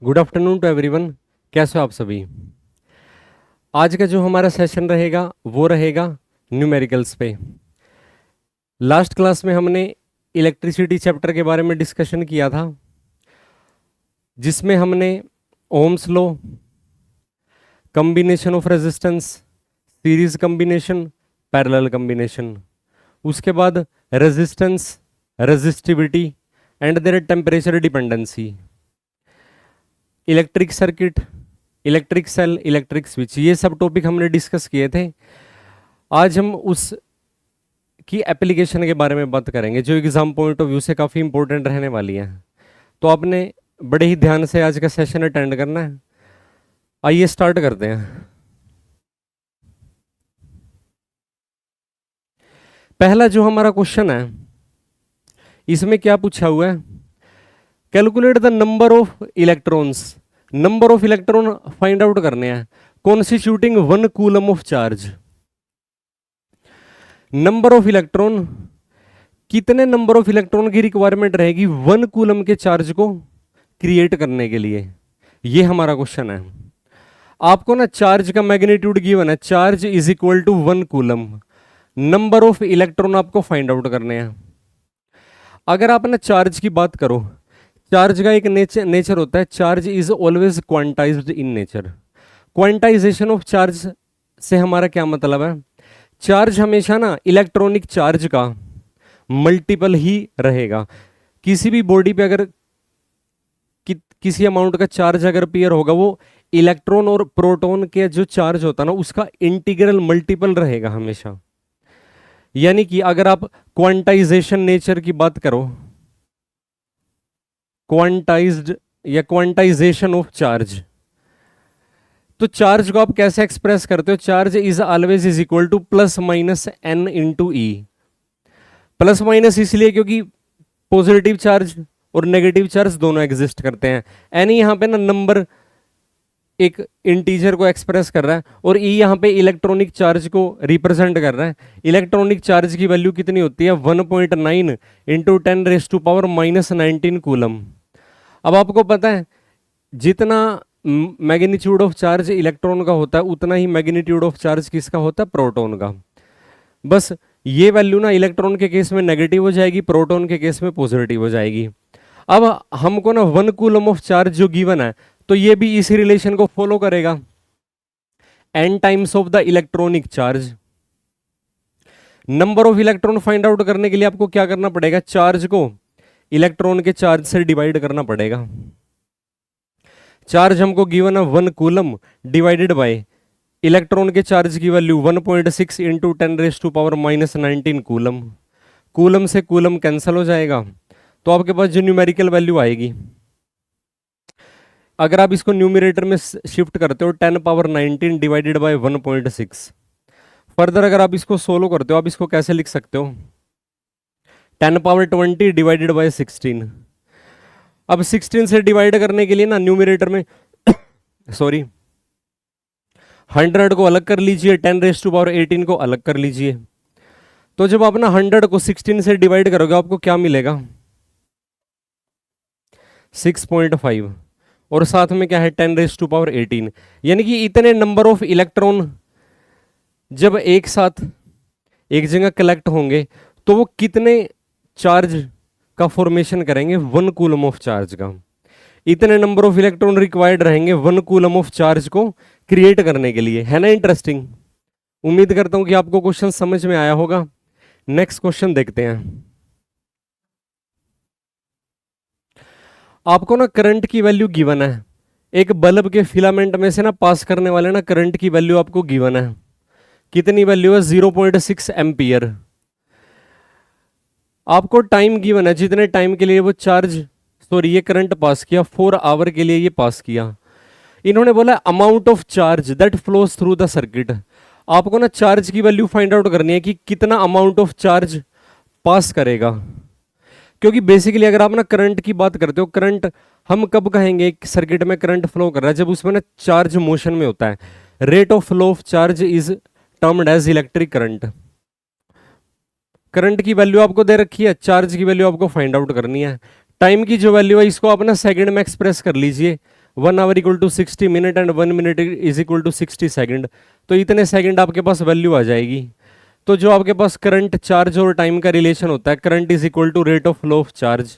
Good afternoon to everyone. कैसे हो आप सभी। आज का जो हमारा सेशन रहेगा वो रहेगा न्यूमेरिकल्स पे। लास्ट क्लास में हमने इलेक्ट्रिसिटी चैप्टर के बारे में डिस्कशन किया था, जिसमें हमने Ohm's law, combination of resistance, series combination, parallel combination, उसके बाद resistance, resistivity and their temperature dependency, electric circuit, electric cell, electric switch, ये सब टॉपिक हमने डिस्कस किए थे। आज हम उस की एप्लीकेशन के बारे में बात करेंगे जो एग्जाम पॉइंट ऑफ व्यू से काफ़ी इंपॉर्टेंट रहने वाली है। तो आपने बड़े ही ध्यान से आज का सेशन अटेंड करना है। आइए स्टार्ट करते हैं। पहला जो हमारा क्वेश्चन है, इसमें क्या पूछा हुआ है, calculate the number of electrons. Number of electron find out करने हैं constituting 1 coulomb of charge. Number of electron, कितने नंबर ऑफ इलेक्ट्रॉन की रिक्वायरमेंट रहेगी 1 कूलम के चार्ज को क्रिएट करने के लिए, ये हमारा क्वेश्चन है। आपको ना चार्ज का मैग्नीट्यूड गिवन है, charge is equal to 1 coulomb. Number of electron आपको फाइंड आउट करने हैं। अगर आप ना चार्ज की बात करो, चार्ज का एक नेचर होता है, charge is always quantized in nature. Quantization of charge से हमारा क्या मतलब है, चार्ज हमेशा ना इलेक्ट्रॉनिक चार्ज का मल्टीपल ही रहेगा। किसी भी बॉडी पे अगर किसी अमाउंट का चार्ज अगर पेयर होगा, वो इलेक्ट्रॉन और प्रोटॉन के जो चार्ज होता है ना, उसका इंटीग्रल मल्टीपल रहेगा हमेशा। यानी कि अगर आप क्वांटाइजेशन नेचर की बात करो, क्वांटाइज्ड या क्वांटाइजेशन ऑफ चार्ज, तो चार्ज को आप कैसे एक्सप्रेस करते हो, charge is always is equal to plus minus N into E. Plus minus इसलिए क्योंकि पॉजिटिव चार्ज और नेगेटिव चार्ज दोनों एग्जिस्ट करते हैं। एन यहाँ पे ना नंबर, एक इंटीजर को एक्सप्रेस कर रहा है, और ई यहाँ पे इलेक्ट्रॉनिक चार्ज को रिप्रेजेंट कर रहा है। इलेक्ट्रॉनिक चार्ज की वैल्यू कितनी होती है, 1.9 इंटू 10⁻⁻19 कूलम। अब आपको पता है जितना मैग्नीट्यूड ऑफ चार्ज इलेक्ट्रॉन का होता है, उतना ही मैग्नीट्यूड ऑफ चार्ज किसका होता है, प्रोटॉन का। बस ये वैल्यू ना इलेक्ट्रॉन के केस में नेगेटिव हो जाएगी, प्रोटॉन के केस में पॉजिटिव हो जाएगी। अब हमको ना 1 कूलम ऑफ चार्ज जो गिवन है, तो ये भी इसी रिलेशन को फॉलो करेगा, n times of the electronic charge. Number of electron find out करने के लिए आपको क्या करना पड़ेगा, चार्ज को इलेक्ट्रॉन के चार्ज से डिवाइड करना पड़ेगा। चार्ज हमको गिवन है 1 कूलम डिवाइडेड बाय इलेक्ट्रॉन के चार्ज की वैल्यू 1.6 इंटू 10⁻⁻19 कूलम। कूलम से कूलम कैंसिल हो जाएगा, तो आपके पास जो न्यूमेरिकल वैल्यू आएगी, अगर आप इसको न्यूमरेटर में शिफ्ट करते हो 10⁻19 डिवाइडेड बाय 1.6, फर्दर अगर आप इसको सोल्व करते हो, आप इसको कैसे लिख सकते हो, 10⁻20 डिवाइडेड बाय 16। अब 16 से डिवाइड करने के लिए ना न्यूमरेटर में सॉरी 100 को अलग कर लीजिए, 10⁻18 को अलग कर लीजिए। तो जब आप ना 100 को 16 से डिवाइड करोगे, आपको क्या मिलेगा, 6.5, और साथ में क्या है 10⁻18। यानी कि इतने नंबर ऑफ इलेक्ट्रॉन जब एक साथ एक जगह कलेक्ट होंगे, तो वो कितने चार्ज का फॉर्मेशन करेंगे, 1 कूलम ऑफ चार्ज का। इतने नंबर ऑफ इलेक्ट्रॉन रिक्वायर्ड रहेंगे 1 कूलम ऑफ चार्ज को क्रिएट करने के लिए। है ना इंटरेस्टिंग। उम्मीद करता हूं कि आपको क्वेश्चन समझ में आया होगा। नेक्स्ट क्वेश्चन देखते हैं। आपको ना करंट की वैल्यू गिवन है, एक बल्ब के फिलामेंट में से ना पास करने वाले ना करंट की वैल्यू आपको गिवन है। कितनी वैल्यू है, 0.6 एम्पियर। आपको टाइम गिवन है, जितने टाइम के लिए वो ये करंट पास किया, 4 आवर के लिए ये पास किया। इन्होंने बोला amount of charge that flows through the circuit. आपको ना चार्ज की वैल्यू फाइंड आउट करनी है कि कितना अमाउंट ऑफ चार्ज पास करेगा। क्योंकि बेसिकली अगर आप ना करंट की बात करते हो, करंट हम कब कहेंगे एक सर्किट में करंट फ्लो कर रहा है, जब उसमें ना चार्ज मोशन में होता है। Rate of flow of charge is termed as electric current. Current की वैल्यू आपको दे रखी है, चार्ज की वैल्यू आपको फाइंड आउट करनी है। टाइम की जो वैल्यू है इसको आप ना सेकंड में एक्सप्रेस कर लीजिए, 1 hour equal to 60 minute and 1 minute is equal to 60 second. तो इतने सेकंड आपके पास वैल्यू आ जाएगी। तो जो आपके पास करंट, चार्ज और टाइम का रिलेशन होता है, current is equal to rate of flow of charge.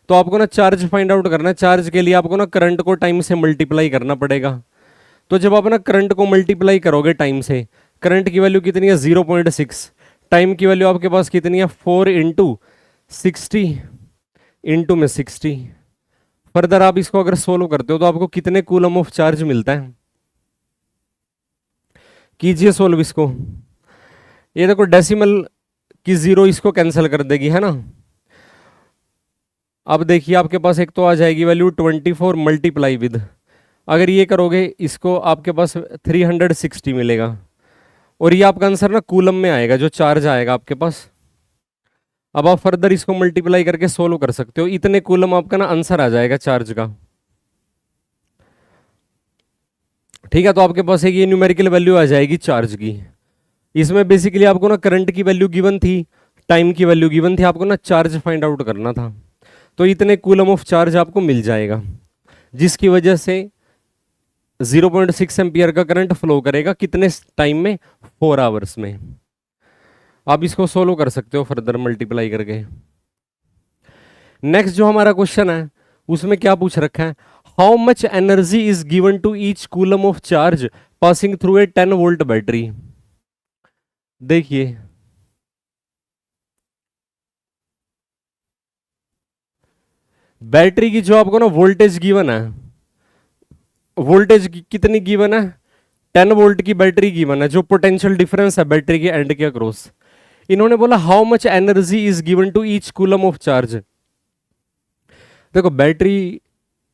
तो आपको ना चार्ज फाइंड आउट करना है। चार्ज के लिए आपको ना करंट को टाइम से मल्टीप्लाई करना पड़ेगा। तो जब आप ना करंट को मल्टीप्लाई करोगे टाइम से, करंट की वैल्यू कितनी है 0.6, टाइम की वैल्यू आपके पास कितनी है 4 इंटू 60 इंटू में 60। फर्दर आप इसको अगर सोल्व करते हो तो आपको कितने कूलम ऑफ चार्ज मिलता है, कीजिए सोल्व इसको। ये देखो डेसिमल की जीरो इसको कैंसिल कर देगी, है ना। अब देखिए आपके पास एक तो आ जाएगी वैल्यू 24 मल्टीप्लाई विद, अगर ये करोगे इसको आपके पास 360 मिलेगा। और ये आपका आंसर ना कूलम में आएगा, जो चार्ज आएगा आपके पास। अब आप फर्दर इसको मल्टीप्लाई करके सोल्व कर सकते हो, इतने कूलम आपका ना आंसर आ जाएगा चार्ज का। ठीक है, तो आपके पास एक ये न्यूमेरिकल वैल्यू आ जाएगी चार्ज की। इसमें बेसिकली आपको ना करंट की वैल्यू गिवन थी, टाइम की वैल्यू गिवन थी, आपको ना चार्ज फाइंड आउट करना था। तो इतने कूलम ऑफ चार्ज आपको मिल जाएगा, जिसकी वजह से 0.6 एम्पियर का करंट फ्लो करेगा कितने टाइम में, 4 आवर्स में। आप इसको सोल्व कर सकते हो फर्दर मल्टीप्लाई करके। नेक्स्ट जो हमारा क्वेश्चन है उसमें क्या पूछ रखा है, how much energy is given to each coulomb of charge passing through a 10 volt battery. देखिए बैटरी की जो आपको ना वोल्टेज गिवन है, वोल्टेज कितनी गिवन है, 10 वोल्ट की बैटरी गिवन है, जो पोटेंशियल डिफरेंस है बैटरी के एंड के अक्रॉस। इन्होंने बोला how much energy is given to each coulomb of charge. देखो बैटरी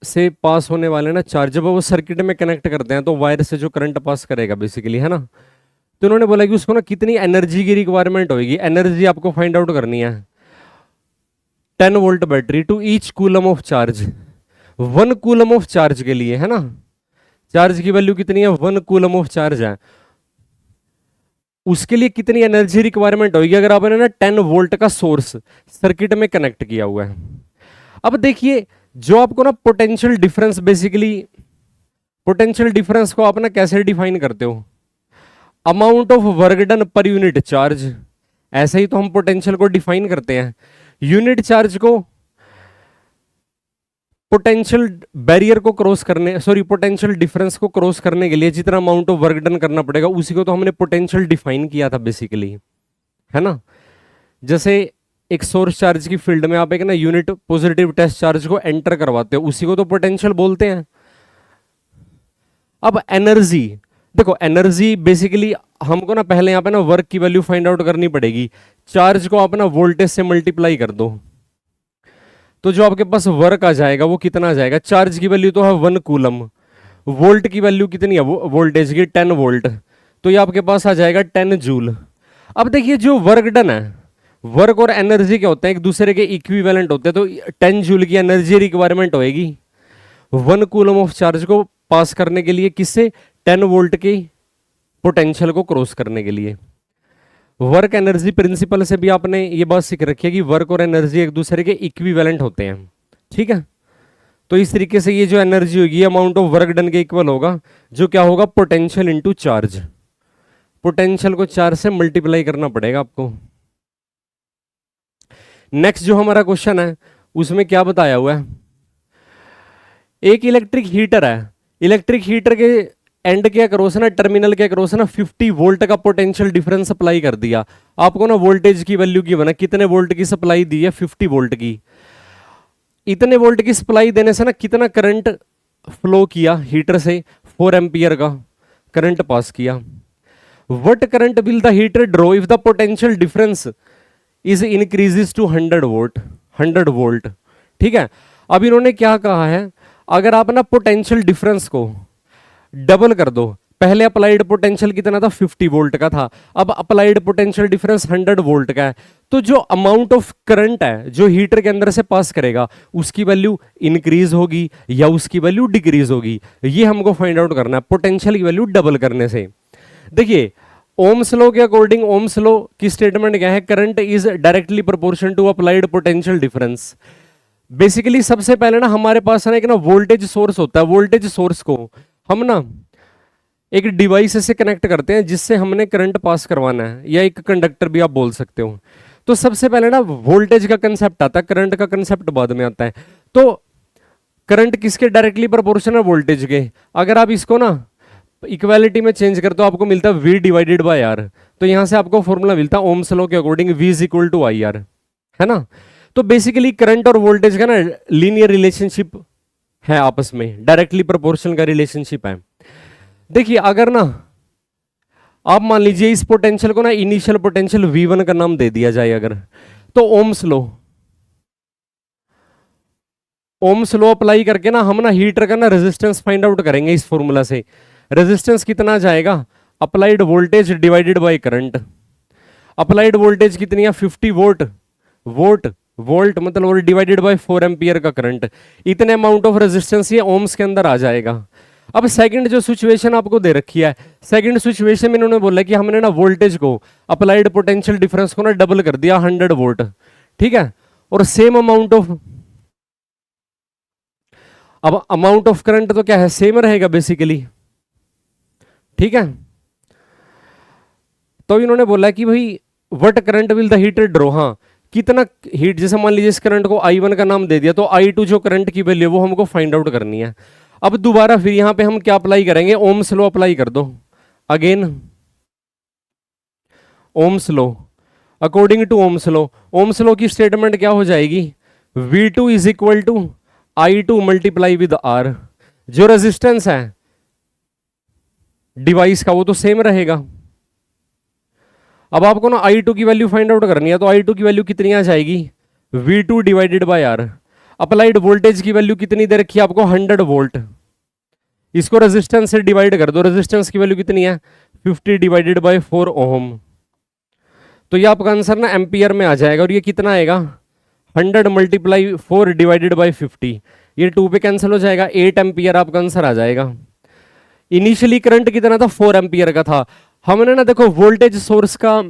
से पास होने वाले ना चार्ज, जब वो सर्किट में कनेक्ट करते हैं तो वायर से जो करंट पास करेगा बेसिकली, है ना। तो इन्होंने बोला कि उसको ना कितनी एनर्जी की रिक्वायरमेंट होगी, एनर्जी आपको फाइंड आउट करनी है। 10 volt battery to each coulomb of charge, 1 coulomb of charge के लिए, है ना। चार्ज की वैल्यू कितनी है, 1 कूलम ऑफ चार्ज है, उसके लिए कितनी एनर्जी रिक्वायरमेंट होगी अगर आपने ना 10 वोल्ट का सोर्स सर्किट में कनेक्ट किया हुआ है। अब देखिए जो आपको ना potential difference, basically potential difference को आप ना कैसे डिफाइन करते हो, amount of work done per unit charge. ऐसे ही तो हम पोटेंशियल को डिफाइन करते हैं। यूनिट चार्ज को पोटेंशियल बैरियर को क्रॉस करने, सॉरी पोटेंशियल डिफरेंस को क्रॉस करने के लिए जितना अमाउंट ऑफ वर्क डन करना पड़ेगा उसी को तो हमने पोटेंशियल डिफाइन किया था बेसिकली, है ना। जैसे एक सोर्स चार्ज की फील्ड में आप एक ना यूनिट पॉजिटिव टेस्ट चार्ज को एंटर करवाते हो, उसी को तो पोटेंशियल बोलते हैं। अब एनर्जी, देखो एनर्जी बेसिकली हमको ना पहले यहाँ पे ना वर्क की वैल्यू फाइंड आउट करनी पड़ेगी। चार्ज को आप ना वोल्टेज से मल्टीप्लाई कर दो, तो जो आपके पास वर्क आ जाएगा वो कितना आ जाएगा, चार्ज की वैल्यू तो है 1 कूलम, वोल्ट की वैल्यू कितनी है, वोल्टेज की 10 वोल्ट, तो ये आपके पास आ जाएगा 10 जूल। अब देखिए जो वर्क डन है, वर्क और एनर्जी क्या होते हैं, एक दूसरे के इक्विवेलेंट होते हैं, तो 10 जूल की एनर्जी रिक्वायरमेंट होएगी 1 कूलम ऑफ चार्ज को पास करने के लिए, किससे, 10 वोल्ट की पोटेंशियल को क्रॉस करने के लिए। वर्क एनर्जी प्रिंसिपल से भी आपने ये बात सीख रखी है कि वर्क और एनर्जी एक दूसरे के इक्विवेलेंट होते हैं, ठीक है। तो इस तरीके से ये जो एनर्जी होगी अमाउंट ऑफ वर्क डन के इक्वल होगा, जो क्या होगा, पोटेंशियल इनटू चार्ज। पोटेंशियल को 4 से मल्टीप्लाई करना पड़ेगा आपको। नेक्स्ट जो हमारा क्वेश्चन है उसमें क्या बताया हुआ है, एक इलेक्ट्रिक हीटर है, इलेक्ट्रिक हीटर के एंड के अक्रॉस ना, टर्मिनल के अक्रॉस ना 50 वोल्ट का पोटेंशियल डिफरेंस अप्लाई कर दिया। आपको ना वोल्टेज की वैल्यू की बना, कितने वोल्ट की सप्लाई दी है, 50 वोल्ट की। इतने वोल्ट की सप्लाई देने से ना कितना करंट फ्लो किया हीटर से, 4 एम्पियर का करंट पास किया। What current will the heater draw if the potential difference is increases to 100 volt, 100 volt, ठीक है। अब इन्होंने क्या कहा है, अगर आप ना पोटेंशियल डिफरेंस को डबल कर दो, पहले अप्लाइड पोटेंशियल कितना था, 50 वोल्ट का था, अब अप्लाइड पोटेंशियल डिफरेंस 100 वोल्ट का है, तो जो अमाउंट ऑफ करंट है जो हीटर के अंदर से पास करेगा उसकी वैल्यू इंक्रीज होगी या उसकी वैल्यू डिक्रीज होगी, ये हमको फाइंड आउट करना है पोटेंशियल की वैल्यू डबल करने से। देखिए ओम्स लॉ के अकॉर्डिंग, ओम्स लॉ की स्टेटमेंट क्या है, current is directly proportion to applied potential difference. Basically सबसे पहले ना हमारे पास है ना एक ना वोल्टेज सोर्स होता है, वोल्टेज सोर्स को हम ना एक डिवाइस से कनेक्ट करते हैं जिससे हमने करंट पास करवाना है, या एक कंडक्टर भी आप बोल सकते हो। तो सबसे पहले ना वोल्टेज का कंसेप्ट आता है, करंट का कंसेप्ट बाद में आता है। तो करंट किसके डायरेक्टली प्रोपोर्शनल है? वोल्टेज के। अगर आप इसको ना इक्वालिटी में चेंज करते हो आपको मिलता है V डिवाइडेड बाय R। तो यहां से आपको फॉर्मूला मिलता है ओम्स लॉ के according V is equal to I R, है ना। तो बेसिकली करंट और वोल्टेज का ना लीनियर रिलेशनशिप है, आपस में डायरेक्टली प्रोपोर्शनल का रिलेशनशिप है। देखिए अगर ना आप मान लीजिए इस पोटेंशियल को ना इनिशियल पोटेंशियल V1 का नाम दे दिया जाए अगर, तो ओम्स लो अप्लाई करके ना हम ना हीटर का ना रेजिस्टेंस फाइंड आउट करेंगे इस फॉर्मूला से। रेजिस्टेंस कितना जाएगा? Applied voltage divided by current. Applied voltage कितनी है? 50 वोल्ट, वोल्ट मतलब और डिवाइडेड बाय 4 एम्पियर का करंट। इतने अमाउंट ऑफ रेजिस्टेंस ये ओम्स के अंदर आ जाएगा। अब सेकंड जो सिचुएशन आपको दे रखी है, सेकंड सिचुएशन में इन्होंने बोला कि हमने ना वोल्टेज को अप्लाइड पोटेंशियल डिफरेंस को ना डबल कर दिया 100 वोल्ट, ठीक है। और सेम अमाउंट ऑफ, अब अमाउंट ऑफ करंट तो क्या है? सेम रहेगा बेसिकली, ठीक है। तो इन्होंने बोला कि भाई what current will the heater draw, हाँ कितना हीट, जैसे मान लीजिए इस करंट को I1 का नाम दे दिया, तो I2 जो करंट की वैल्यू है वो हमको फाइंड आउट करनी है। अब दोबारा फिर यहां पे हम क्या अप्लाई करेंगे? ओम्स लॉ अप्लाई कर दो again, Ohm's law. According to Ohm's law, Ohm's law की स्टेटमेंट क्या हो जाएगी? V2 is equal to I2 multiply with R। जो रेजिस्टेंस है डिवाइस का वो तो सेम रहेगा। अब आपको ना I2 की वैल्यू फाइंड आउट करनी है, तो I2 की वैल्यू कितनी आ जाएगी? V2 divided by R। Applied voltage की वैल्यू कितनी दे रखी है आपको? 100 वोल्ट। इसको रेजिस्टेंस से डिवाइड कर दो, रेजिस्टेंस की वैल्यू कितनी है? 50 डिवाइडेड बाय 4 ओम। तो ये आपका आंसर ना एम्पियर में आ जाएगा, और ये कितना आएगा? 100 मल्टीप्लाई 4 डिवाइडेड बाय 50। ये 2 पे कैंसिल हो जाएगा, 8 एम्पियर आपका आंसर आ जाएगा। इनिशियली करंट कितना था? 4 एम्पियर का था। हमने ना देखो वोल्टेज सोर्स का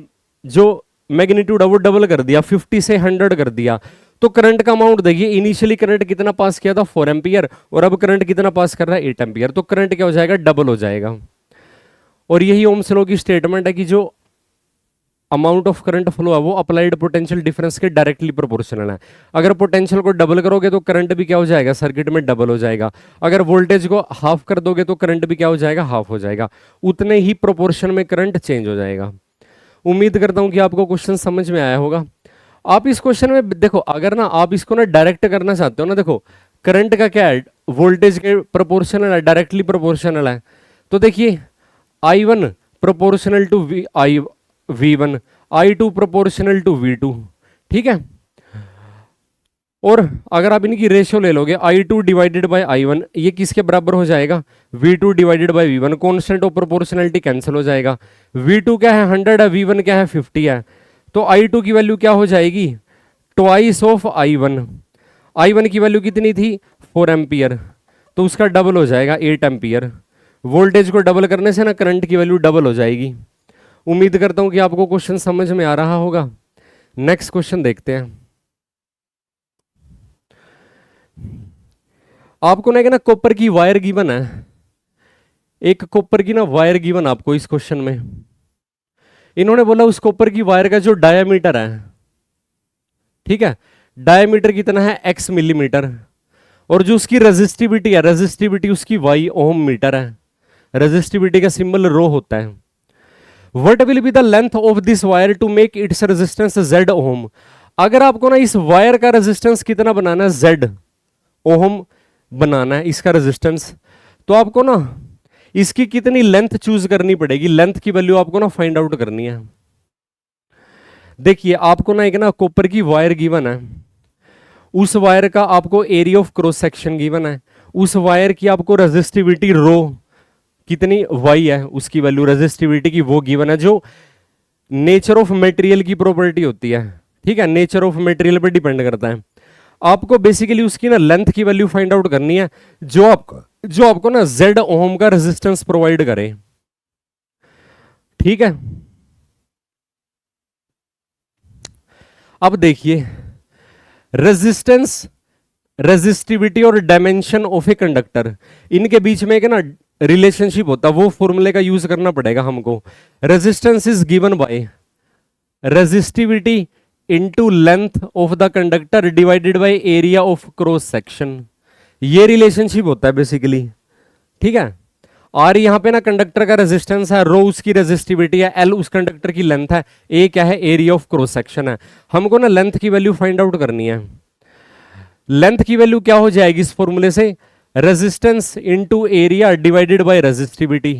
जो मैग्नीट्यूड है वो डबल कर दिया, 50 से 100 कर दिया। तो करंट का अमाउंट देखिए, इनिशियली करंट कितना पास किया था? 4 एम्पियर, और अब करंट कितना पास कर रहा है? 8 एम्पियर। तो करंट क्या हो जाएगा? डबल हो जाएगा। और यही ओम्स लॉ की स्टेटमेंट है कि जो अमाउंट ऑफ करंट फ्लो है वो अप्लाइड पोटेंशियल डिफरेंस के डायरेक्टली प्रोपोर्शनल है। अगर पोटेंशियल को डबल करोगे तो करंट भी क्या हो जाएगा? सर्किट में डबल हो जाएगा। अगर वोल्टेज को हाफ कर दोगे तो करंट भी क्या हो जाएगा? हाफ हो जाएगा। उतने ही प्रोपोर्शन में करंट चेंज हो जाएगा। उम्मीद करता हूं कि आपको क्वेश्चन समझ में आया होगा। आप इस क्वेश्चन में देखो, अगर ना आप इसको ना डायरेक्ट करना चाहते हो ना, देखो करंट का क्या है? वोल्टेज के प्रोपोर्शनल है, डायरेक्टली प्रोपोर्शनल है। तो देखिए I1 proportional to V1, I2 proportional to V2, ठीक है। और अगर आप इनकी रेशियो ले लोगे, I2 डिवाइडेड बाय I1, ये किसके बराबर हो जाएगा? V2 divided by V1। Constant of proportionality cancel हो जाएगा। V2 क्या है? 100 है, V1 क्या है? 50 है। तो I2 की वैल्यू क्या हो जाएगी? Twice of I1। I1 की वैल्यू कितनी थी? 4 एम्पियर, तो उसका डबल हो जाएगा 8 एम्पियर। वोल्टेज को डबल करने से ना करंट की वैल्यू डबल हो जाएगी। उम्मीद करता हूं कि आपको क्वेश्चन समझ में आ रहा होगा। नेक्स्ट क्वेश्चन देखते हैं। आपको ना एक ना कॉपर की वायर गिवन है, एक कॉपर की ना वायर गिवन आपको इस क्वेश्चन में। इन्होंने बोला उस कॉपर की वायर का जो डायामीटर है, ठीक है, डायामीटर कितना है? x millimetre. और जो उसकी रेजिस्टिविटी है, रेजिस्टिविटी उसकी y ओम मीटर है। रेजिस्टिविटी का सिंबल रो होता है। What will be the length of this wire to make its resistance z ohm. अगर आपको ना इस वायर का रेजिस्टेंस कितना बनाना है? z ओम बनाना है इसका रेजिस्टेंस, तो आपको ना इसकी कितनी लेंथ चूज करनी पड़ेगी? लेंथ की वैल्यू आपको ना फाइंड आउट करनी है। देखिए आपको ना एक ना कॉपर की वायर गिवन है, उस वायर का आपको area of cross section given है, उस वायर की आपको रेजिस्टिविटी रो कितनी y है, उसकी वैल्यू रेजिस्टिविटी की वो गिवन है, जो नेचर ऑफ मटेरियल की प्रॉपर्टी होती है, ठीक है, नेचर ऑफ मटेरियल पर डिपेंड करता है। आपको बेसिकली उसकी ना लेंथ की वैल्यू फाइंड आउट करनी है, जो आपको ना z ओम का रेजिस्टेंस प्रोवाइड करे, ठीक है। अब देखिए रेजिस्टेंस रेजिस्टिविटी और डायमेंशन ऑफ ए कंडक्टर, इनके बीच में एक ना रिलेशनशिप होता है, वो फॉर्मूले का यूज करना पड़ेगा हमको। Resistance is given by resistivity into length of the conductor divided by area of cross section, ये रिलेशनशिप होता है बेसिकली, ठीक है। और यहाँ पे ना कंडक्टर का रेजिस्टेंस है, रो उसकी रेजिस्टिविटी है, एल उस कंडक्टर की लेंथ है, ए क्या है, एरिया ऑफ क्रॉस सेक्शन है। हमको ना लेंथ की वैल्यू फाइंड आउट करनी है। लेंथ की वैल्यू क्या हो जाएगी इस फॉर्मूले से, resistance into area divided by resistivity.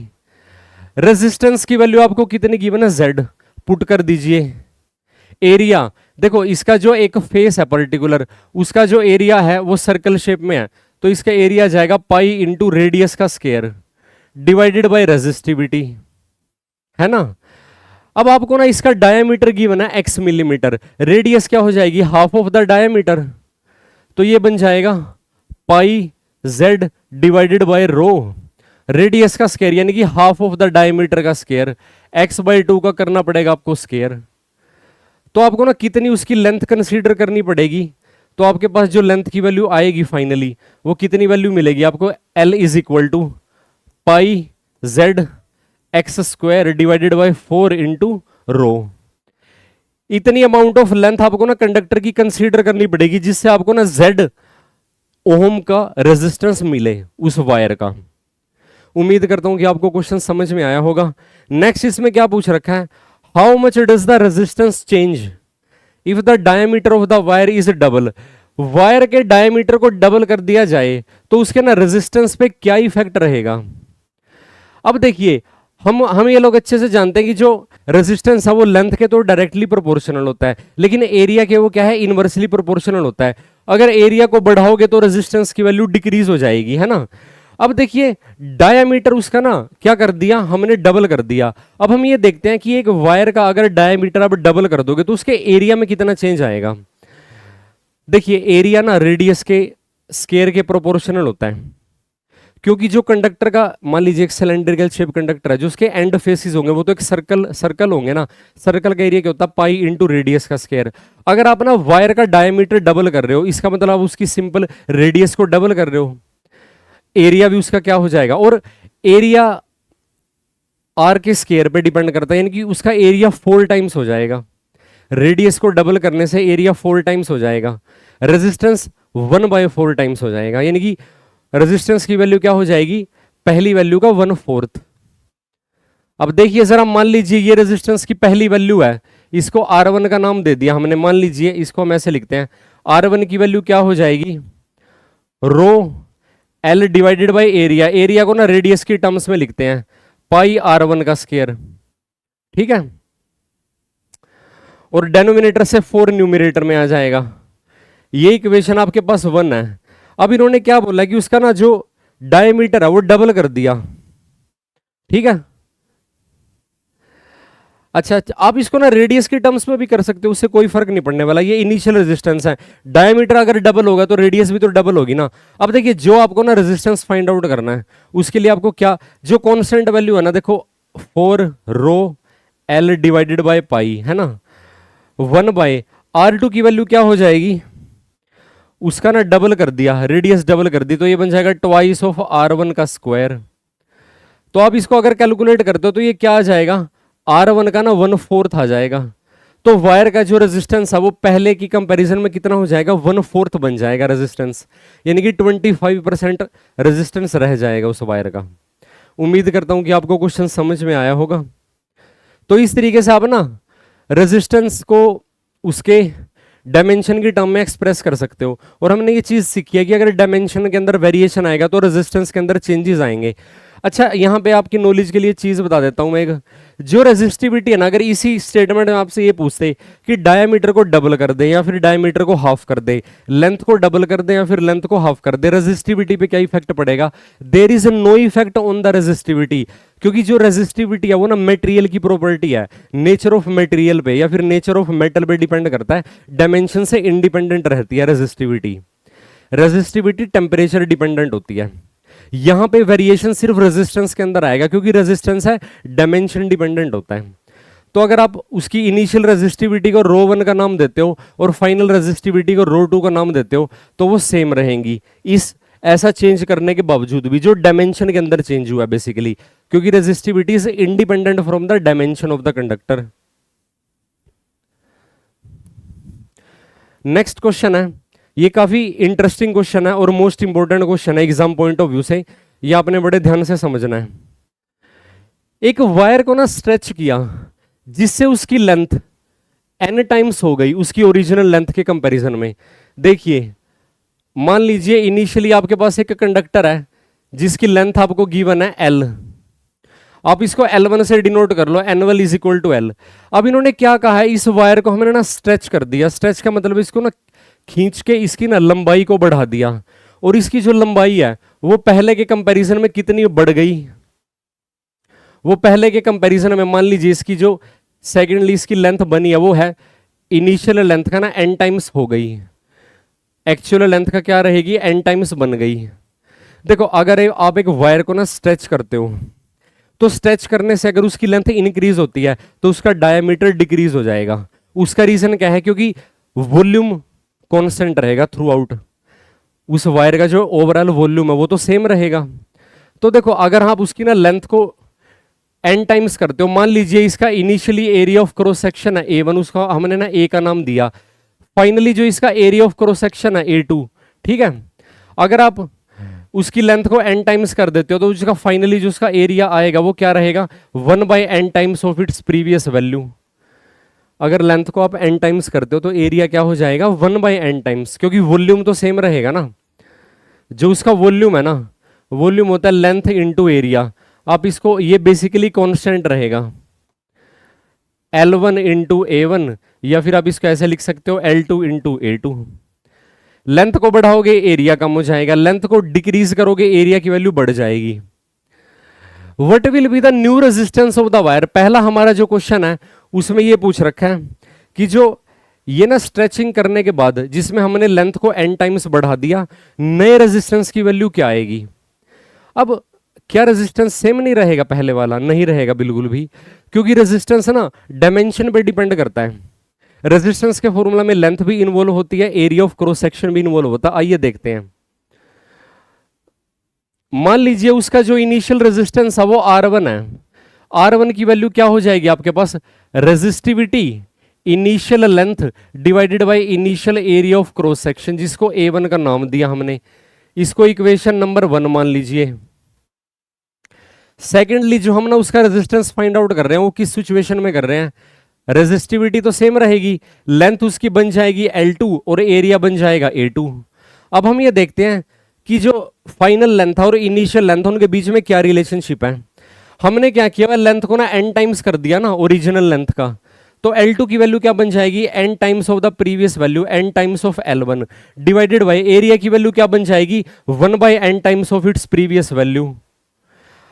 Resistance की वैल्यू आपको कितनी गिवन है, जेड, पुट कर दीजिए। एरिया देखो, इसका जो एक फेस है पर्टिकुलर, उसका जो एरिया है वो सर्कल शेप में है, तो इसका एरिया जाएगा पाई इंटू रेडियस का स्क्वायर डिवाइडेड बाय रेजिस्टिविटी, है ना। अब आपको ना इसका डायमीटर गिवन है x मिलीमीटर, रेडियस क्या हो जाएगी, हाफ ऑफ द डायमीटर, तो ये बन जाएगा pi z divided by rho, radius का स्क्वायर यानी कि हाफ ऑफ द डायमीटर का स्क्वायर, x/2 का करना पड़ेगा आपको स्क्वायर। तो आपको ना कितनी उसकी लेंथ कंसीडर करनी पड़ेगी, तो आपके पास जो लेंथ की वैल्यू आएगी फाइनली वो कितनी वैल्यू मिलेगी आपको, L is equal to pi z x square divided by 4 into rho. इतनी अमाउंट ऑफ लेंथ आपको ना कंडक्टर की कंसीडर करनी पड़ेगी, जिससे आपको ना z ओम का रेजिस्टेंस मिले उस वायर का। उम्मीद करता हूं कि आपको क्वेश्चन समझ में आया होगा। नेक्स्ट इसमें क्या पूछ रखा है, how much does the resistance change if the diameter of the wire is double. Wire के डायमीटर को डबल कर दिया जाए तो उसके ना रेजिस्टेंस पे क्या इफेक्ट रहेगा। अब देखिए, हम ये लोग अच्छे से जानते हैं कि जो रेजिस्टेंस है वो लेंथ के तो डायरेक्टली प्रोपोर्शनल होता है, लेकिन एरिया के वो क्या है, इनवर्सली प्रोपोर्शनल होता है। अगर एरिया को बढ़ाओगे तो रेजिस्टेंस की वैल्यू डिक्रीज हो जाएगी, है ना। अब देखिए, डायामीटर उसका ना क्या कर दिया, हमने डबल कर दिया। अब हम ये देखते हैं कि एक वायर का अगर डायामीटर आप डबल कर दोगे तो उसके एरिया में कितना चेंज आएगा। देखिए, एरिया ना रेडियस के स्क्वायर के प्रोपोर्शनल होता है, क्योंकि जो कंडक्टर का मान लीजिए एक सिलेंड्रिकल शेप कंडक्टर है, जो उसके एंड फेसेस होंगे वो तो एक सर्कल होंगे ना। सर्कल का एरिया क्या होता है, पाई इंटू रेडियस का स्क्वायर। अगर आप ना वायर का डायमीटर डबल कर रहे हो, इसका मतलब आप उसकी सिंपल रेडियस को डबल कर रहे हो, एरिया भी उसका क्या हो जाएगा। और एरिया आर के स्क्वायर पे डिपेंड करता है, यानी कि उसका एरिया 4 टाइम्स हो जाएगा। रेडियस को डबल करने से एरिया 4 टाइम्स हो जाएगा, रेजिस्टेंस 1/4 टाइम्स हो जाएगा, यानी कि रेजिस्टेंस की वैल्यू क्या हो जाएगी, पहली वैल्यू का 1/4। अब देखिए जरा, मान लीजिए ये रेजिस्टेंस की पहली वैल्यू है, इसको R1 का नाम दे दिया हमने। मान लीजिए इसको हम ऐसे लिखते हैं, R1 की वैल्यू क्या हो जाएगी, रो L divided by area. Area को ना रेडियस की टर्म्स में लिखते हैं, पाई R1 का स्क्वायर, ठीक है। और डेनोमिनेटर से 4 न्यूमरेटर में आ जाएगा। ये इक्वेशन आपके पास 1 है। अब इन्होंने क्या बोला कि उसका ना जो डायमीटर है वो डबल कर दिया, ठीक है। अच्छा, आप इसको ना रेडियस के टर्म्स में भी कर सकते हो, उससे कोई फर्क नहीं पड़ने वाला। ये इनिशियल रेजिस्टेंस है, डायमीटर अगर डबल होगा तो रेडियस भी तो डबल होगी ना। अब देखिए, जो आपको ना रेजिस्टेंस फाइंड आउट करना है उसके लिए आपको क्या, जो कांस्टेंट वैल्यू है ना, देखो 4 रो L डिवाइडेड बाय पाई, है ना, 1/R2 की वैल्यू क्या हो जाएगी, उसका ना डबल कर दिया, रेडियस डबल कर दी, तो ये बन जाएगा ट्वाइस ऑफ R1 का स्क्वायर। तो आप इसको अगर कैलकुलेट करते हो तो ये क्या आ जाएगा, R1 का ना 1/4 आ जाएगा। तो वायर का जो रेजिस्टेंस है वो पहले की कंपैरिजन में कितना हो जाएगा, 1/4 बन जाएगा रेजिस्टेंस, यानी कि 25% रेजिस्टेंस रह जाएगा उस वायर का। उम्मीद करता हूं कि आपको क्वेश्चन समझ में आया होगा। तो इस तरीके से आप ना रेजिस्टेंस को उसके डायमेंशन की टर्म में एक्सप्रेस कर सकते हो। और हमने ये चीज सीखी है कि अगर डायमेंशन के अंदर वेरिएशन आएगा तो रेजिस्टेंस के अंदर चेंजेस आएंगे। अच्छा, यहाँ पे आपकी नॉलेज के लिए चीज बता देता हूँ मैं, एक जो रेजिस्टिविटी है ना, अगर इसी स्टेटमेंट में आपसे ये पूछते कि डायमीटर को डबल कर दे या फिर डायमीटर को हाफ कर दे, लेंथ को डबल कर दे या फिर लेंथ को हाफ कर दे, रेजिस्टिविटी पे क्या इफेक्ट पड़ेगा, there is no effect on the resistivity. क्योंकि जो रेजिस्टिविटी है वो ना मटेरियल की प्रॉपर्टी है, नेचर ऑफ मटेरियल पे या फिर नेचर ऑफ मेटल पे डिपेंड करता है, डायमेंशन से इंडिपेंडेंट रहती है रेजिस्टिविटी। रेजिस्टिविटी टेम्परेचर डिपेंडेंट होती है। यहां पे वेरिएशन सिर्फ रेजिस्टेंस के अंदर आएगा, क्योंकि रेजिस्टेंस है डायमेंशन डिपेंडेंट होता है। तो अगर आप उसकी इनिशियल रेजिस्टिविटी को रो 1 का नाम देते हो और फाइनल रेजिस्टिविटी को रो 2 का नाम देते हो तो वो सेम रहेंगी। इस ऐसा चेंज करने के बावजूद भी जो डायमेंशन के अंदर चेंज हुआ है बेसिकली, क्योंकि resistivity is independent from the dimension of the conductor. Next question है, ये काफी इंटरेस्टिंग क्वेश्चन है और मोस्ट इंपोर्टेंट क्वेश्चन है एग्जाम पॉइंट ऑफ व्यू से, ये आपने बड़े ध्यान से समझना है। एक वायर को ना स्ट्रेच किया जिससे उसकी लेंथ n टाइम्स हो गई उसकी ओरिजिनल लेंथ के कंपैरिजन में। देखिए मान लीजिए इनिशियली आपके पास एक कंडक्टर है जिसकी लेंथ आपको गिवन है l, आप इसको L1 से डिनोट कर लो, annual is equal to L। अब इन्होंने क्या कहा है, इस वायर को हमने ना स्ट्रेच कर दिया। स्ट्रेच का मतलब इसको ना खींच के इसकी ना लंबाई को बढ़ा दिया, और इसकी जो लंबाई है वो पहले के कंपैरिजन में कितनी बढ़ गई, वो पहले के कंपैरिजन में मान लीजिए इसकी जो सेकेंडली इसकी लेंथ बनी है वो है इनिशियल लेंथ का ना n टाइम्स हो गई, एक्चुअल लेंथ का क्या रहेगी n टाइम्स बन गई। देखो अगर आप एक वायर को ना स्ट्रेच करते हो तो स्ट्रेच करने से अगर उसकी लेंथ इंक्रीज होती है तो उसका डायमीटर डिक्रीज हो जाएगा। उसका रीजन क्या है, क्योंकि वॉल्यूम कांस्टेंट रहेगा थ्रू आउट, उस वायर का जो ओवरऑल वॉल्यूम है वो तो सेम रहेगा। तो देखो अगर आप उसकी ना लेंथ को n टाइम्स करते हो, मान लीजिए इसका initially area of cross section है A1, उसका हमने ना A का नाम दिया, फाइनली जो इसका एरिया ऑफ क्रॉस सेक्शन है A2, ठीक है। अगर आप उसकी लेंथ को n टाइम्स कर देते हो तो उसका फाइनली जो उसका एरिया आएगा वो क्या रहेगा 1/n times of its previous value. अगर लेंथ को आप n टाइम्स करते हो तो एरिया क्या हो जाएगा 1/n टाइम्स, क्योंकि वॉल्यूम तो सेम रहेगा ना। जो उसका वॉल्यूम है ना, वॉल्यूम होता है लेंथ इनटू एरिया। आप इसको, ये बेसिकली कांस्टेंट रहेगा L1 इंटू A1, या फिर आप इसको ऐसे लिख सकते हो L2 इंटू A2। लेंथ को बढ़ाओगे एरिया कम हो जाएगा, लेंथ को डिक्रीज करोगे एरिया की वैल्यू बढ़ जाएगी। What will be the new resistance of the wire, पहला हमारा जो क्वेश्चन है उसमें ये पूछ रखा है कि जो ये ना स्ट्रेचिंग करने के बाद जिसमें हमने लेंथ को n टाइम्स बढ़ा दिया, नए रेजिस्टेंस की वैल्यू क्या आएगी। अब क्या रेजिस्टेंस सेम नहीं रहेगा, पहले वाला नहीं रहेगा बिल्कुल भी, क्योंकि रेजिस्टेंस ना डायमेंशन पे डिपेंड करता है। रेजिस्टेंस के फॉर्मूला में लेंथ भी इन्वॉल्व होती है, एरिया ऑफ क्रॉस सेक्शन भी इन्वॉल्व होता है। आइए देखते हैं। मान लीजिए उसका जो इनिशियल रेजिस्टेंस है वो R1 है, R1 की वैल्यू क्या हो जाएगी आपके पास, resistivity initial length divided by initial area of cross section, जिसको A1 का नाम दिया हमने, इसको इक्वेशन नंबर 1 मान लीजिए। सेकेंडली जो हम ना उसका रेजिस्टेंस फाइंड आउट कर रहे हैं वो किस सिचुएशन में कर रहे हैं, रेजिस्टिविटी तो सेम रहेगी, लेंथ उसकी बन जाएगी L2 और एरिया बन जाएगा A2। अब हम ये देखते हैं कि जो फाइनल लेंथ और इनिशियल लेंथ उनके बीच में क्या रिलेशनशिप है। हमने क्या किया, लेंथ को ना n टाइम्स कर दिया ना ओरिजिनल लेंथ का, तो L2 की वैल्यू क्या बन जाएगी n times of the previous value n times of L1 divided by area की वैल्यू क्या बन जाएगी 1/n times of its previous value.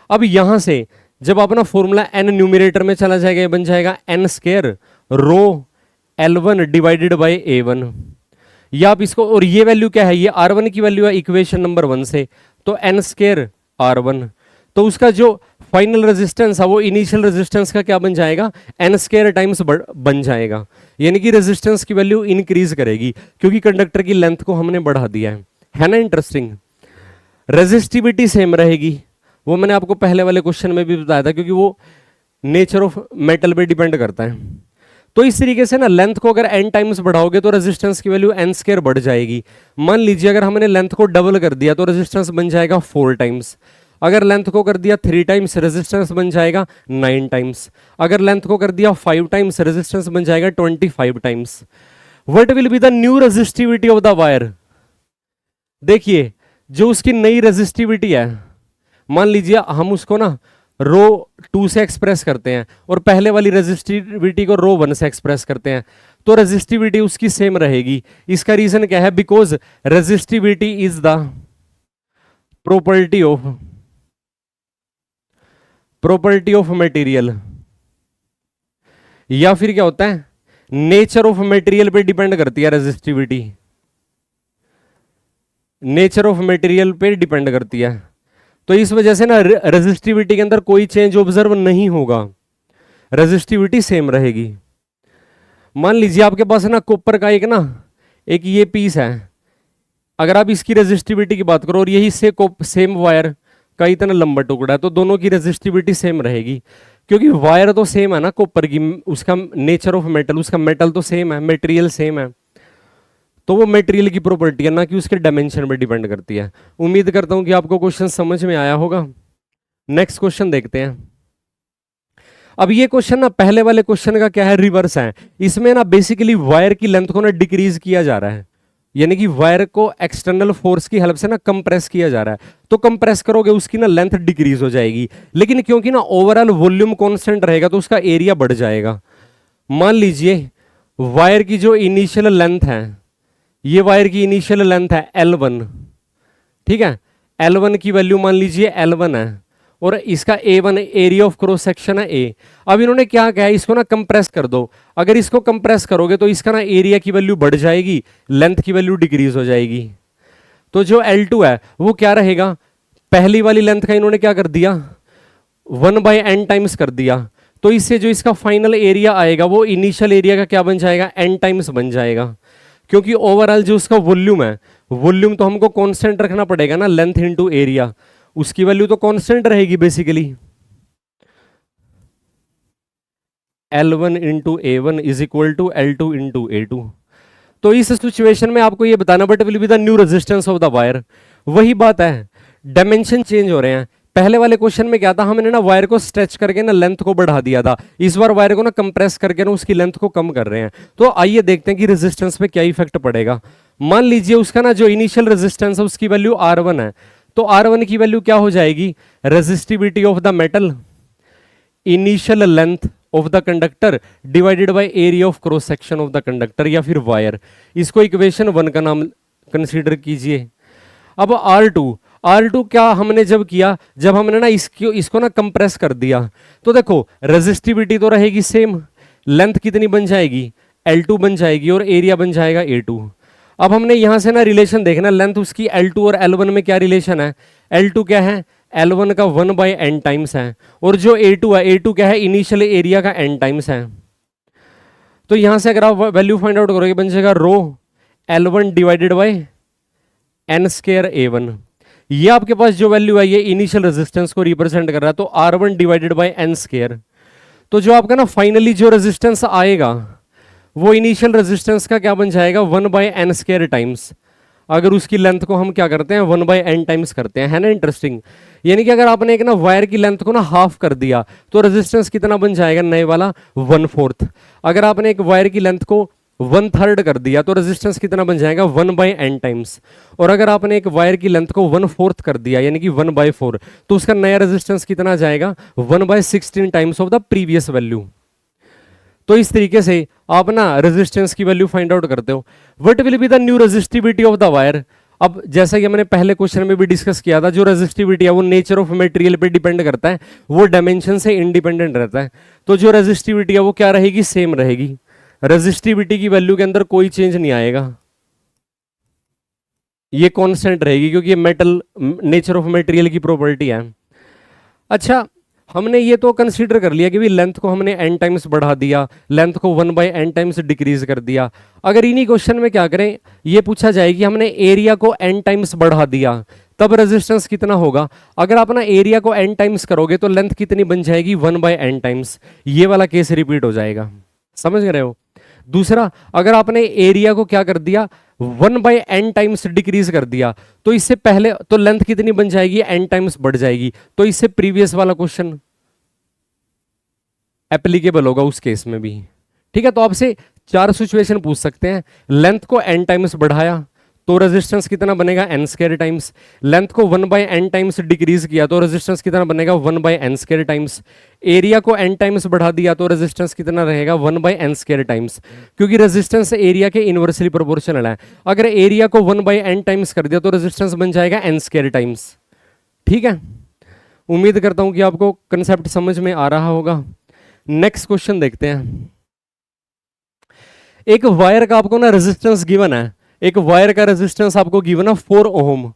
अब यहां से जब अपना फॉर्मूला n न्यूमरेटर में चला जाएगा, ये बन जाएगा n square rho L1 divided by A1, या आप इसको, और ये वैल्यू क्या है, ये R1 की वैल्यू है इक्वेशन नंबर 1 से, तो n स्क्वायर R1, तो उसका जो फाइनल रेजिस्टेंस है वो इनिशियल रेजिस्टेंस का क्या बन जाएगा n स्क्वायर टाइम्स बन जाएगा, यानी कि रेजिस्टेंस की वैल्यू इंक्रीज करेगी क्योंकि कंडक्टर की लेंथ को हमने बढ़ा दिया है ना। इंटरेस्टिंग। रेजिस्टिविटी सेम रहेगी, वो मैंने आपको पहले वाले क्वेश्चन में भी बताया था, क्योंकि वो नेचर ऑफ मेटल पे डिपेंड करता है। तो इस तरीके से ना लेंथ को अगर n टाइम्स बढ़ाओगे तो रेजिस्टेंस की वैल्यू n स्क्वायर बढ़ जाएगी। मान लीजिए अगर हमने लेंथ को डबल कर दिया तो रेजिस्टेंस बन जाएगा 4 टाइम्स, अगर लेंथ को कर दिया 3 टाइम्स रेजिस्टेंस बन जाएगा 9 टाइम्स, अगर लेंथ को कर दिया 5 टाइम्स रेजिस्टेंस बन जाएगा 25 times. What will be the new resistivity of the wire, देखिए जो उसकी नई रेजिस्टिविटी है, मान लीजिए हम उसको ना रो 2 से एक्सप्रेस करते हैं और पहले वाली रेजिस्टिविटी को रो 1 से एक्सप्रेस करते हैं, तो रेजिस्टिविटी उसकी सेम रहेगी। इसका रीजन क्या है, because resistivity is the property of material, या फिर क्या होता है नेचर ऑफ मटेरियल पे डिपेंड करती है रेजिस्टिविटी, नेचर ऑफ मटेरियल पे डिपेंड करती है। तो इस वजह से ना रेजिस्टिविटी के अंदर कोई चेंज ऑब्जर्व नहीं होगा, रेजिस्टिविटी सेम रहेगी। मान लीजिए आपके पास है ना कॉपर का एक ये पीस है, अगर आप इसकी रेजिस्टिविटी की बात करो और यही से सेम वायर का इतना लंबा टुकड़ा है, तो दोनों की रेजिस्टिविटी सेम रहेगी, क्योंकि वायर तो सेम है ना कॉपर की, उसका नेचर ऑफ मेटल, उसका मेटल तो सेम है, मटेरियल सेम है, तो वो मटेरियल की प्रॉपर्टी है ना कि उसके डायमेंशन पर डिपेंड करती है। उम्मीद करता हूं कि आपको क्वेश्चन समझ में आया होगा। नेक्स्ट क्वेश्चन देखते हैं। अब ये क्वेश्चन ना पहले वाले क्वेश्चन का क्या है, रिवर्स है। इसमें ना बेसिकली वायर की लेंथ को ना डिक्रीज किया जा रहा है, यानी कि वायर को एक्सटर्नल फोर्स की हेल्प से ना कंप्रेस किया जा रहा है, तो कंप्रेस करोगे उसकी ना लेंथ डिक्रीज हो जाएगी, लेकिन क्योंकि ना ओवरऑल वॉल्यूम कांस्टेंट रहेगा तो उसका एरिया बढ़ जाएगा। मान लीजिए वायर की जो इनिशियल लेंथ है, ये वायर की इनिशियल लेंथ है L1, ठीक है, L1 की वैल्यू मान लीजिए L1 है, और इसका A1 area of cross section है A। अब इन्होंने क्या कहा है, इसको ना कंप्रेस कर दो। अगर इसको कंप्रेस करोगे तो इसका ना एरिया की वैल्यू बढ़ जाएगी, लेंथ की वैल्यू डिक्रीज हो जाएगी। तो जो L2 है वो क्या रहेगा, पहली वाली लेंथ का इन्होंने क्या कर दिया, 1/n टाइम्स कर दिया, तो इससे जो इसका फाइनल एरिया आएगा वो इनिशियल एरिया का क्या बन जाएगा, n टाइम्स बन जाएगा, क्योंकि ओवरऑल जो उसका वॉल्यूम है, वॉल्यूम तो हमको कांस्टेंट रखना पड़ेगा ना, लेंथ इनटू एरिया, उसकी वैल्यू तो कांस्टेंट रहेगी basically. L1 into A1 is equal to L2 into A2। तो इस सिचुएशन में आपको ये बताना, but will be the new resistance of the wire. वही बात है, डायमेंशन चेंज हो रहे हैं। पहले वाले क्वेश्चन में क्या था, हमने ना वायर को स्ट्रेच करके ना लेंथ को बढ़ा दिया था, इस बार वायर को ना कंप्रेस करके ना उसकी लेंथ को कम कर रहे हैं। तो आइए देखते हैं कि रेजिस्टेंस पे क्या इफेक्ट पड़ेगा। मान लीजिए उसका ना जो इनिशियल रेजिस्टेंस है उसकी वैल्यू R1 है, तो R1 की वैल्यू क्या हो जाएगी, resistivity of the metal initial length of the conductor divided by area of cross section of the conductor या फिर वायर। इसको इक्वेशन 1 का नाम कंसीडर कीजिए। अब R2 क्या हमने जब किया, जब हमने ना इसको ना कंप्रेस कर दिया, तो देखो रेजिस्टिविटी तो रहेगी सेम, लेंथ कितनी बन जाएगी, L2 बन जाएगी, और एरिया बन जाएगा A2। अब हमने यहां से ना रिलेशन देखना, लेंथ उसकी L2 और L1 में क्या रिलेशन है, L2 क्या है, L1 का 1/n टाइम्स है, और जो A2 है, A2 क्या है, इनिशियल एरिया का n टाइम्स है। तो यहां से अगर आप वैल्यू फाइंड आउट करोगे बन जाएगा रो L1 divided bye n square A1। ये आपके पास जो वैल्यू है ये इनिशियल रेजिस्टेंस को रिप्रेजेंट कर रहा है, तो R1 divided by n square. तो जो आपका ना फाइनली जो रेजिस्टेंस आएगा वो इनिशियल रेजिस्टेंस का क्या बन जाएगा, 1/n स्क्वायर टाइम्स, अगर उसकी लेंथ को हम क्या करते हैं 1/n टाइम्स करते हैं, है ना इंटरेस्टिंग। यानी कि अगर आपने एक ना वायर की लेंथ को ना हाफ कर दिया तो रेजिस्टेंस कितना बन जाएगा, नए वाला 1/4। अगर आपने एक वायर की लेंथ को 1/3 कर दिया तो रेजिस्टेंस कितना बन जाएगा, 1/n टाइम्स। और अगर आपने एक वायर की लेंथ को 1/4 कर दिया यानी कि 1/4, तो उसका नया रेजिस्टेंस कितना जाएगा, 1/16 times of the previous value. तो इस तरीके से आप ना रेजिस्टेंस की वैल्यू फाइंड आउट करते हो। What will be the new resistivity of the wire. अब जैसा कि मैंने पहले क्वेश्चन में भी डिस्कस किया था, जो रेजिस्टिविटी है वो नेचर ऑफ मटेरियल पे डिपेंड करता है, वो डायमेंशन से इंडिपेंडेंट रहता है। तो जो रेजिस्टिविटी है वो क्या रहेगी, सेम रहेगी। रेजिस्टिविटी की वैल्यू के अंदर कोई चेंज नहीं आएगा, ये कांस्टेंट रहेगी, क्योंकि ये मेटल नेचर ऑफ मटेरियल की प्रॉपर्टी है। अच्छा, हमने ये तो कंसीडर कर लिया कि भी लेंथ को हमने n टाइम्स बढ़ा दिया, लेंथ को 1/n टाइम्स डिक्रीज कर दिया। अगर इन्हीं क्वेश्चन में क्या करें, ये पूछा जाए कि हमने एरिया को n टाइम्स बढ़ा दिया, तब रेजिस्टेंस कितना होगा। अगर आप ना एरिया को n टाइम्स करोगे तो लेंथ कितनी बन जाएगी, 1/n टाइम्स। ये वाला केस रिपीट हो जाएगा, समझ रहे हो। दूसरा, अगर आपने एरिया को क्या कर दिया, 1/n टाइम्स डिक्रीज कर दिया, तो इससे पहले तो लेंथ कितनी बन जाएगी, n टाइम्स बढ़ जाएगी। तो इससे प्रीवियस वाला क्वेश्चन एप्लीकेबल होगा उस केस में भी, ठीक है। तो आपसे 4 सिचुएशन पूछ सकते हैं। लेंथ को n टाइम्स बढ़ाया तो रेजिस्टेंस कितना बनेगा, n स्क्वायर टाइम्स। लेंथ को 1/n टाइम्स डिक्रीज किया तो रेजिस्टेंस कितना बनेगा, 1/n स्क्वायर टाइम्स। एरिया को n टाइम्स बढ़ा दिया तो रेजिस्टेंस कितना रहेगा, 1/n स्क्वायर टाइम्स, क्योंकि रेजिस्टेंस एरिया के इनवर्सली प्रोपोर्शनल है। अगर एरिया को 1/n टाइम्स कर दिया तो रेजिस्टेंस बन जाएगा n स्क्वायर टाइम्स, ठीक है। उम्मीद करता हूं कि आपको कंसेप्ट समझ में आ रहा होगा। नेक्स्ट क्वेश्चन देखते हैं। एक वायर का आपको ना रेजिस्टेंस गिवन है, एक वायर का रेजिस्टेंस आपको गिवन है 4 ओम।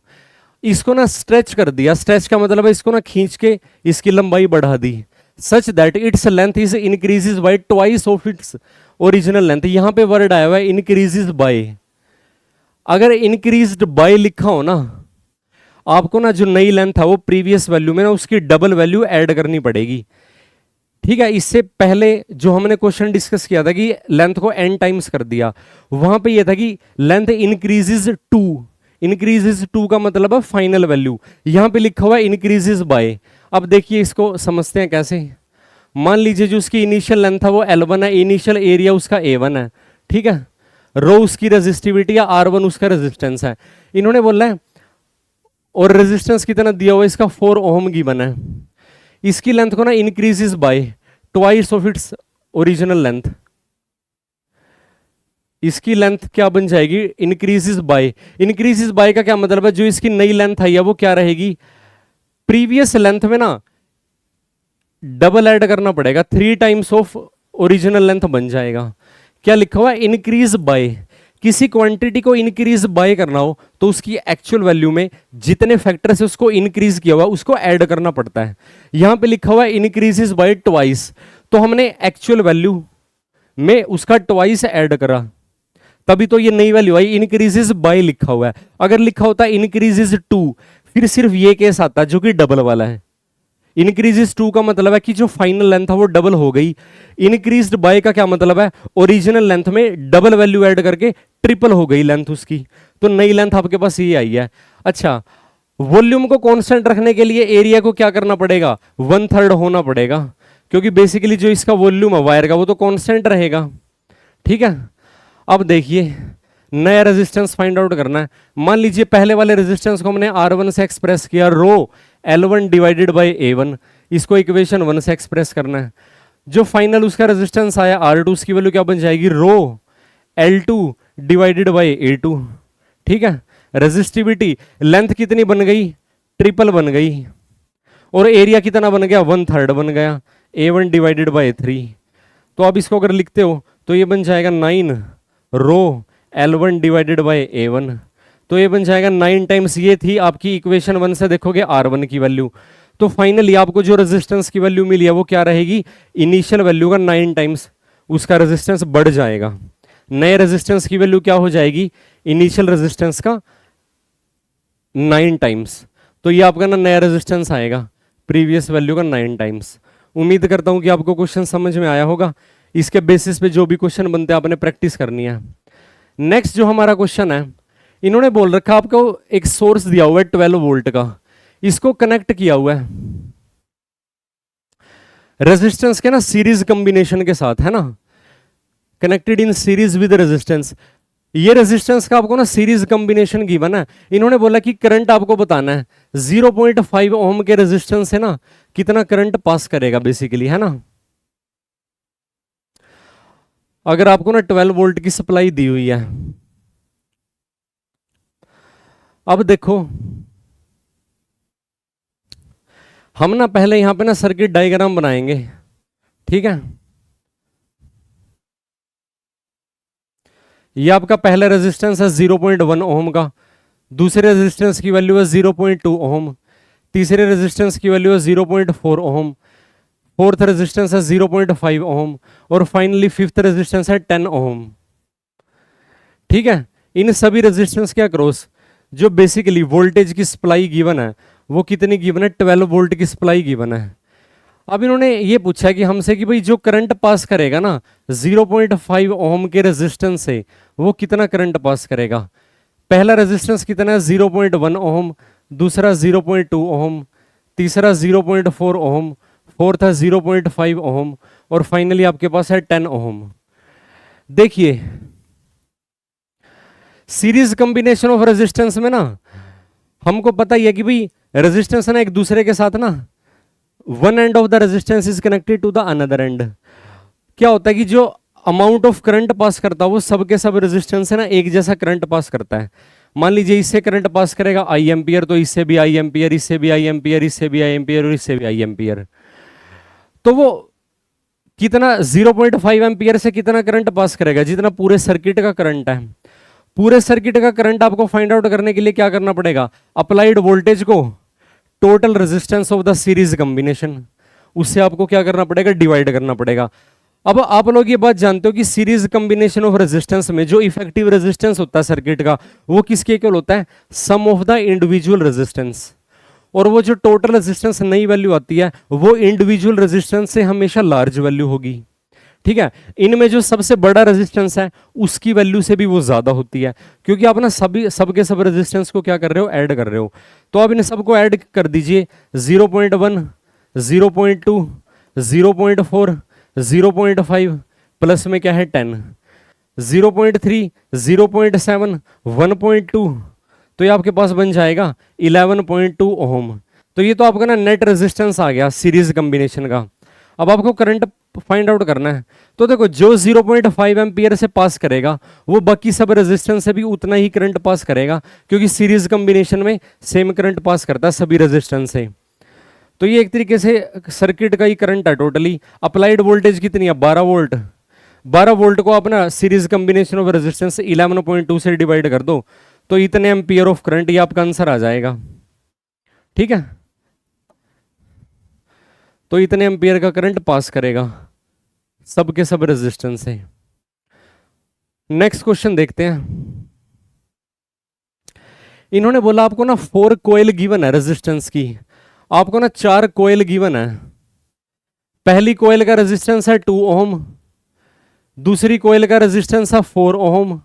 इसको ना स्ट्रेच कर दिया, स्ट्रेच का मतलब है इसको ना खींच के इसकी लंबाई बढ़ा दी। Such that its length is increases by twice of its original length. यहां पे वर्ड आया हुआ है इंक्रीजेज बाय। अगर इंक्रीज्ड बाय लिखा हो ना, आपको ना जो नई लेंथ है वो प्रीवियस वैल्यू में ना उसकी डबल वैल्यू ऐड करनी पड़ेगी। ठीक है, इससे पहले जो हमने क्वेश्चन डिस्कस किया था कि लेंथ को n टाइम्स कर दिया, वहां पे ये था कि length increases to, increases to का मतलब है फाइनल वैल्यू, यहां पे लिखा हुआ है इंक्रीजेज बाय। अब देखिए इसको समझते हैं कैसे। मान लीजिए जो उसकी इनिशियल लेंथ है वो L1 है, इनिशियल एरिया उसका A1 है, ठीक है, रो उसकी रेजिस्टिविटी या R1 उसका रेजिस्टेंस है, इन्होंने बोला है, और रेजिस्टेंस कितना दिया हुआ है इसका 4 ओम गिवन है। इसकी लेंथ को ना increases by twice of its original length. इसकी लेंथ क्या बन जाएगी, इंक्रीजेस बाय। इंक्रीजेस बाय का क्या मतलब है, जो इसकी नई लेंथ आई है वो क्या रहेगी, प्रीवियस लेंथ में ना डबल ऐड करना पड़ेगा, 3 टाइम्स ऑफ ओरिजिनल लेंथ बन जाएगा। क्या लिखा हुआ है, इंक्रीज बाय। किसी क्वांटिटी को इंक्रीज बाय करना हो तो उसकी एक्चुअल वैल्यू में जितने फैक्टर से उसको इंक्रीज किया हुआ उसको ऐड करना पड़ता है। यहां पे लिखा हुआ है इंक्रीजेस बाय ट्वाइस, तो हमने एक्चुअल वैल्यू में उसका ट्वाइस ऐड करा, तभी तो ये नई वैल्यू आई, इंक्रीजेस बाय लिखा हुआ है। अगर लिखा होता इंक्रीजेस टू, फिर सिर्फ ये केस आता जो कि डबल वाला है। इंक्रीजेस टू का मतलब है कि जो फाइनल लेंथ है वो डबल हो गई। इंक्रीज्ड बाय का क्या मतलब है, ओरिजिनल लेंथ में डबल वैल्यू ऐड करके ट्रिपल हो गई लेंथ उसकी, तो नई लेंथ आपके पास ये आई है। अच्छा, वॉल्यूम को कांस्टेंट रखने के लिए एरिया को क्या करना पड़ेगा, 1/3 होना पड़ेगा, क्योंकि बेसिकली जो इसका वॉल्यूम है वायर का वो तो कांस्टेंट रहेगा। ठीक है, अब देखिए नया रेजिस्टेंस फाइंड आउट करना है। मान लीजिए पहले वाले रेजिस्टेंस को हमने R1 से एक्सप्रेस किया, रो L1 डिवाइडेड बाय A1, इसको इक्वेशन 1 से एक्सप्रेस करना है। जो फाइनल उसका रेजिस्टेंस आया R2, उसकी वैल्यू क्या बन जाएगी, रो L2 डिवाइडेड बाय A2। ठीक है, रेजिस्टिविटी लेंथ कितनी बन गई, ट्रिपल बन गई, और एरिया कितना बन गया, 1/3 बन गया, A1 डिवाइडेड बाय 3। तो आप इसको अगर लिखते हो तो ये बन जाएगा 9 रो L1 डिवाइडेड बाय A1, तो ये बन जाएगा 9 टाइम्स, ये थी आपकी इक्वेशन 1 से देखोगे R1 की वैल्यू। तो फाइनली आपको जो रेजिस्टेंस की वैल्यू मिली है वो क्या रहेगी, इनिशियल वैल्यू का 9 टाइम्स उसका रेजिस्टेंस बढ़ जाएगा। नए रेजिस्टेंस की वैल्यू क्या हो जाएगी, इनिशियल रेजिस्टेंस का 9 टाइम्स, तो ये आपका ना नया रेजिस्टेंस आएगा प्रीवियस वैल्यू का 9 टाइम्स। उम्मीद करता हूं कि आपको क्वेश्चन समझ में आया होगा। इसके बेसिस पे जो भी क्वेश्चन बनते हैं आपने प्रैक्टिस करनी है। नेक्स्ट जो हमारा क्वेश्चन है, इन्होंने बोल रखा आपको एक सोर्स दिया हुआ है 12 वोल्ट का, इसको कनेक्ट किया हुआ है रेजिस्टेंस के ना सीरीज कॉम्बिनेशन के साथ, है ना, connected in series with resistance. ये रेजिस्टेंस का आपको ना सीरीज कॉम्बिनेशन गिवन है। इन्होंने बोला कि करंट आपको बताना है 0.5 ओम के रेजिस्टेंस से ना कितना करंट पास करेगा बेसिकली, है ना। अगर आपको ना 12 वोल्ट की सप्लाई दी हुई है, अब देखो हम ना पहले यहां पे ना सर्किट डायग्राम बनाएंगे, ठीक है। ये आपका पहला रेजिस्टेंस है 0.1 ओम का, दूसरे रेजिस्टेंस की वैल्यू है 0.2 ओम, तीसरे रेजिस्टेंस की वैल्यू है 0.4 ओम, फोर्थ रेजिस्टेंस है 0.5 ओम, और फाइनली फिफ्थ रेजिस्टेंस है 10 ओम। ठीक है, इन सभी रेजिस्टेंस के अक्रॉस जो बेसिकली वोल्टेज की सप्लाई गिवन है वो कितनी गिवन है, 12 वोल्ट की सप्लाई गिवन है। अब इन्होंने ये पूछा है कि हमसे कि भाई जो करंट पास करेगा ना 0.5 ओम के रेजिस्टेंस से वो कितना करंट पास करेगा। पहला रेजिस्टेंस कितना है 0.1 ओम, दूसरा 0.2 ओम, तीसरा 0.4 ओम, फोर्थ है 0.5 ओम, और फाइनली आपके पास है 10 ओम। देखिए सीरीज कॉम्बिनेशन ऑफ रेजिस्टेंस में ना हमको पता ही है कि भाई रेजिस्टेंस है ना एक दूसरे के साथ ना one end of the resistance is connected to the another end. क्या होता है कि जो अमाउंट ऑफ करंट पास करता है वो सब के सब रेजिस्टेंस है ना एक जैसा करंट पास करता है। मान लीजिए इससे करंट पास करेगा आई एम्पियर, तो इससे भी आई एम्पियर, इससे भी आई एम्पियर, इससे भी आई एम्पियर, और इससे भी आई एम्पियर। तो वो कितना 0.5 एम्पियर से कितना करंट पास करेगा, जितना पूरे सर्किट का करंट है। पूरे सर्किट का करंट आपको फाइंड आउट करने के लिए क्या करना पड़ेगा, अप्लाइड वोल्टेज को total resistance of the series combination, उससे आपको क्या करना पड़ेगा, डिवाइड करना पड़ेगा। अब आप लोग ये बात जानते हो कि सीरीज कॉम्बिनेशन ऑफ रेजिस्टेंस में जो इफेक्टिव रेजिस्टेंस होता है सर्किट का, वो किसके इक्वल होता है, sum of the individual resistance. और वो जो टोटल रेजिस्टेंस नई वैल्यू आती है वो इंडिविजुअल रेजिस्टेंस से हमेशा लार्ज वैल्यू होगी। ठीक है, इनमें जो सबसे बड़ा रेजिस्टेंस है उसकी वैल्यू से भी वो ज्यादा होती है, क्योंकि आप ना सबके सब रेजिस्टेंस को क्या कर रहे हो, ऐड कर रहे हो। तो आप इन सबको ऐड कर दीजिए, 0.1, 0.2, 0.4, 0.5 प्लस में क्या है 10, 0.3, 0.7, 1.2, तो ये आपके पास बन जाएगा 11.2 ओम। तो ये तो आपका ना नेट रेजिस्टेंस आ गया सीरीज कॉम्बिनेशन का। अब आपको करंट फाइंड आउट करना है, तो देखो जो 0.5 एम्पियर से पास करेगा वो बाकी सब रेजिस्टेंस से भी उतना ही करंट पास करेगा, क्योंकि सीरीज कॉम्बिनेशन में सेम करंट पास करता है सभी रेजिस्टेंस से। तो ये एक तरीके से सर्किट का ही करंट है टोटली। अप्लाइड वोल्टेज कितनी है, 12 वोल्ट। 12 वोल्ट को अपना सीरीज कॉम्बिनेशन ऑफ रेजिस्टेंस 11.2 से डिवाइड कर दो, तो इतने एम्पियर ऑफ करंट, ये आपका आंसर आ जाएगा। ठीक है, तो इतने एम्पियर का करंट पास करेगा सबके सब रेजिस्टेंस से। नेक्स्ट क्वेश्चन देखते हैं। इन्होंने बोला आपको ना 4 कोयल गिवन है रेजिस्टेंस की, आपको ना 4 कोयल गिवन है। पहली कोयल का रेजिस्टेंस है 2 ओम, दूसरी कोयल का रेजिस्टेंस है 4 ओम,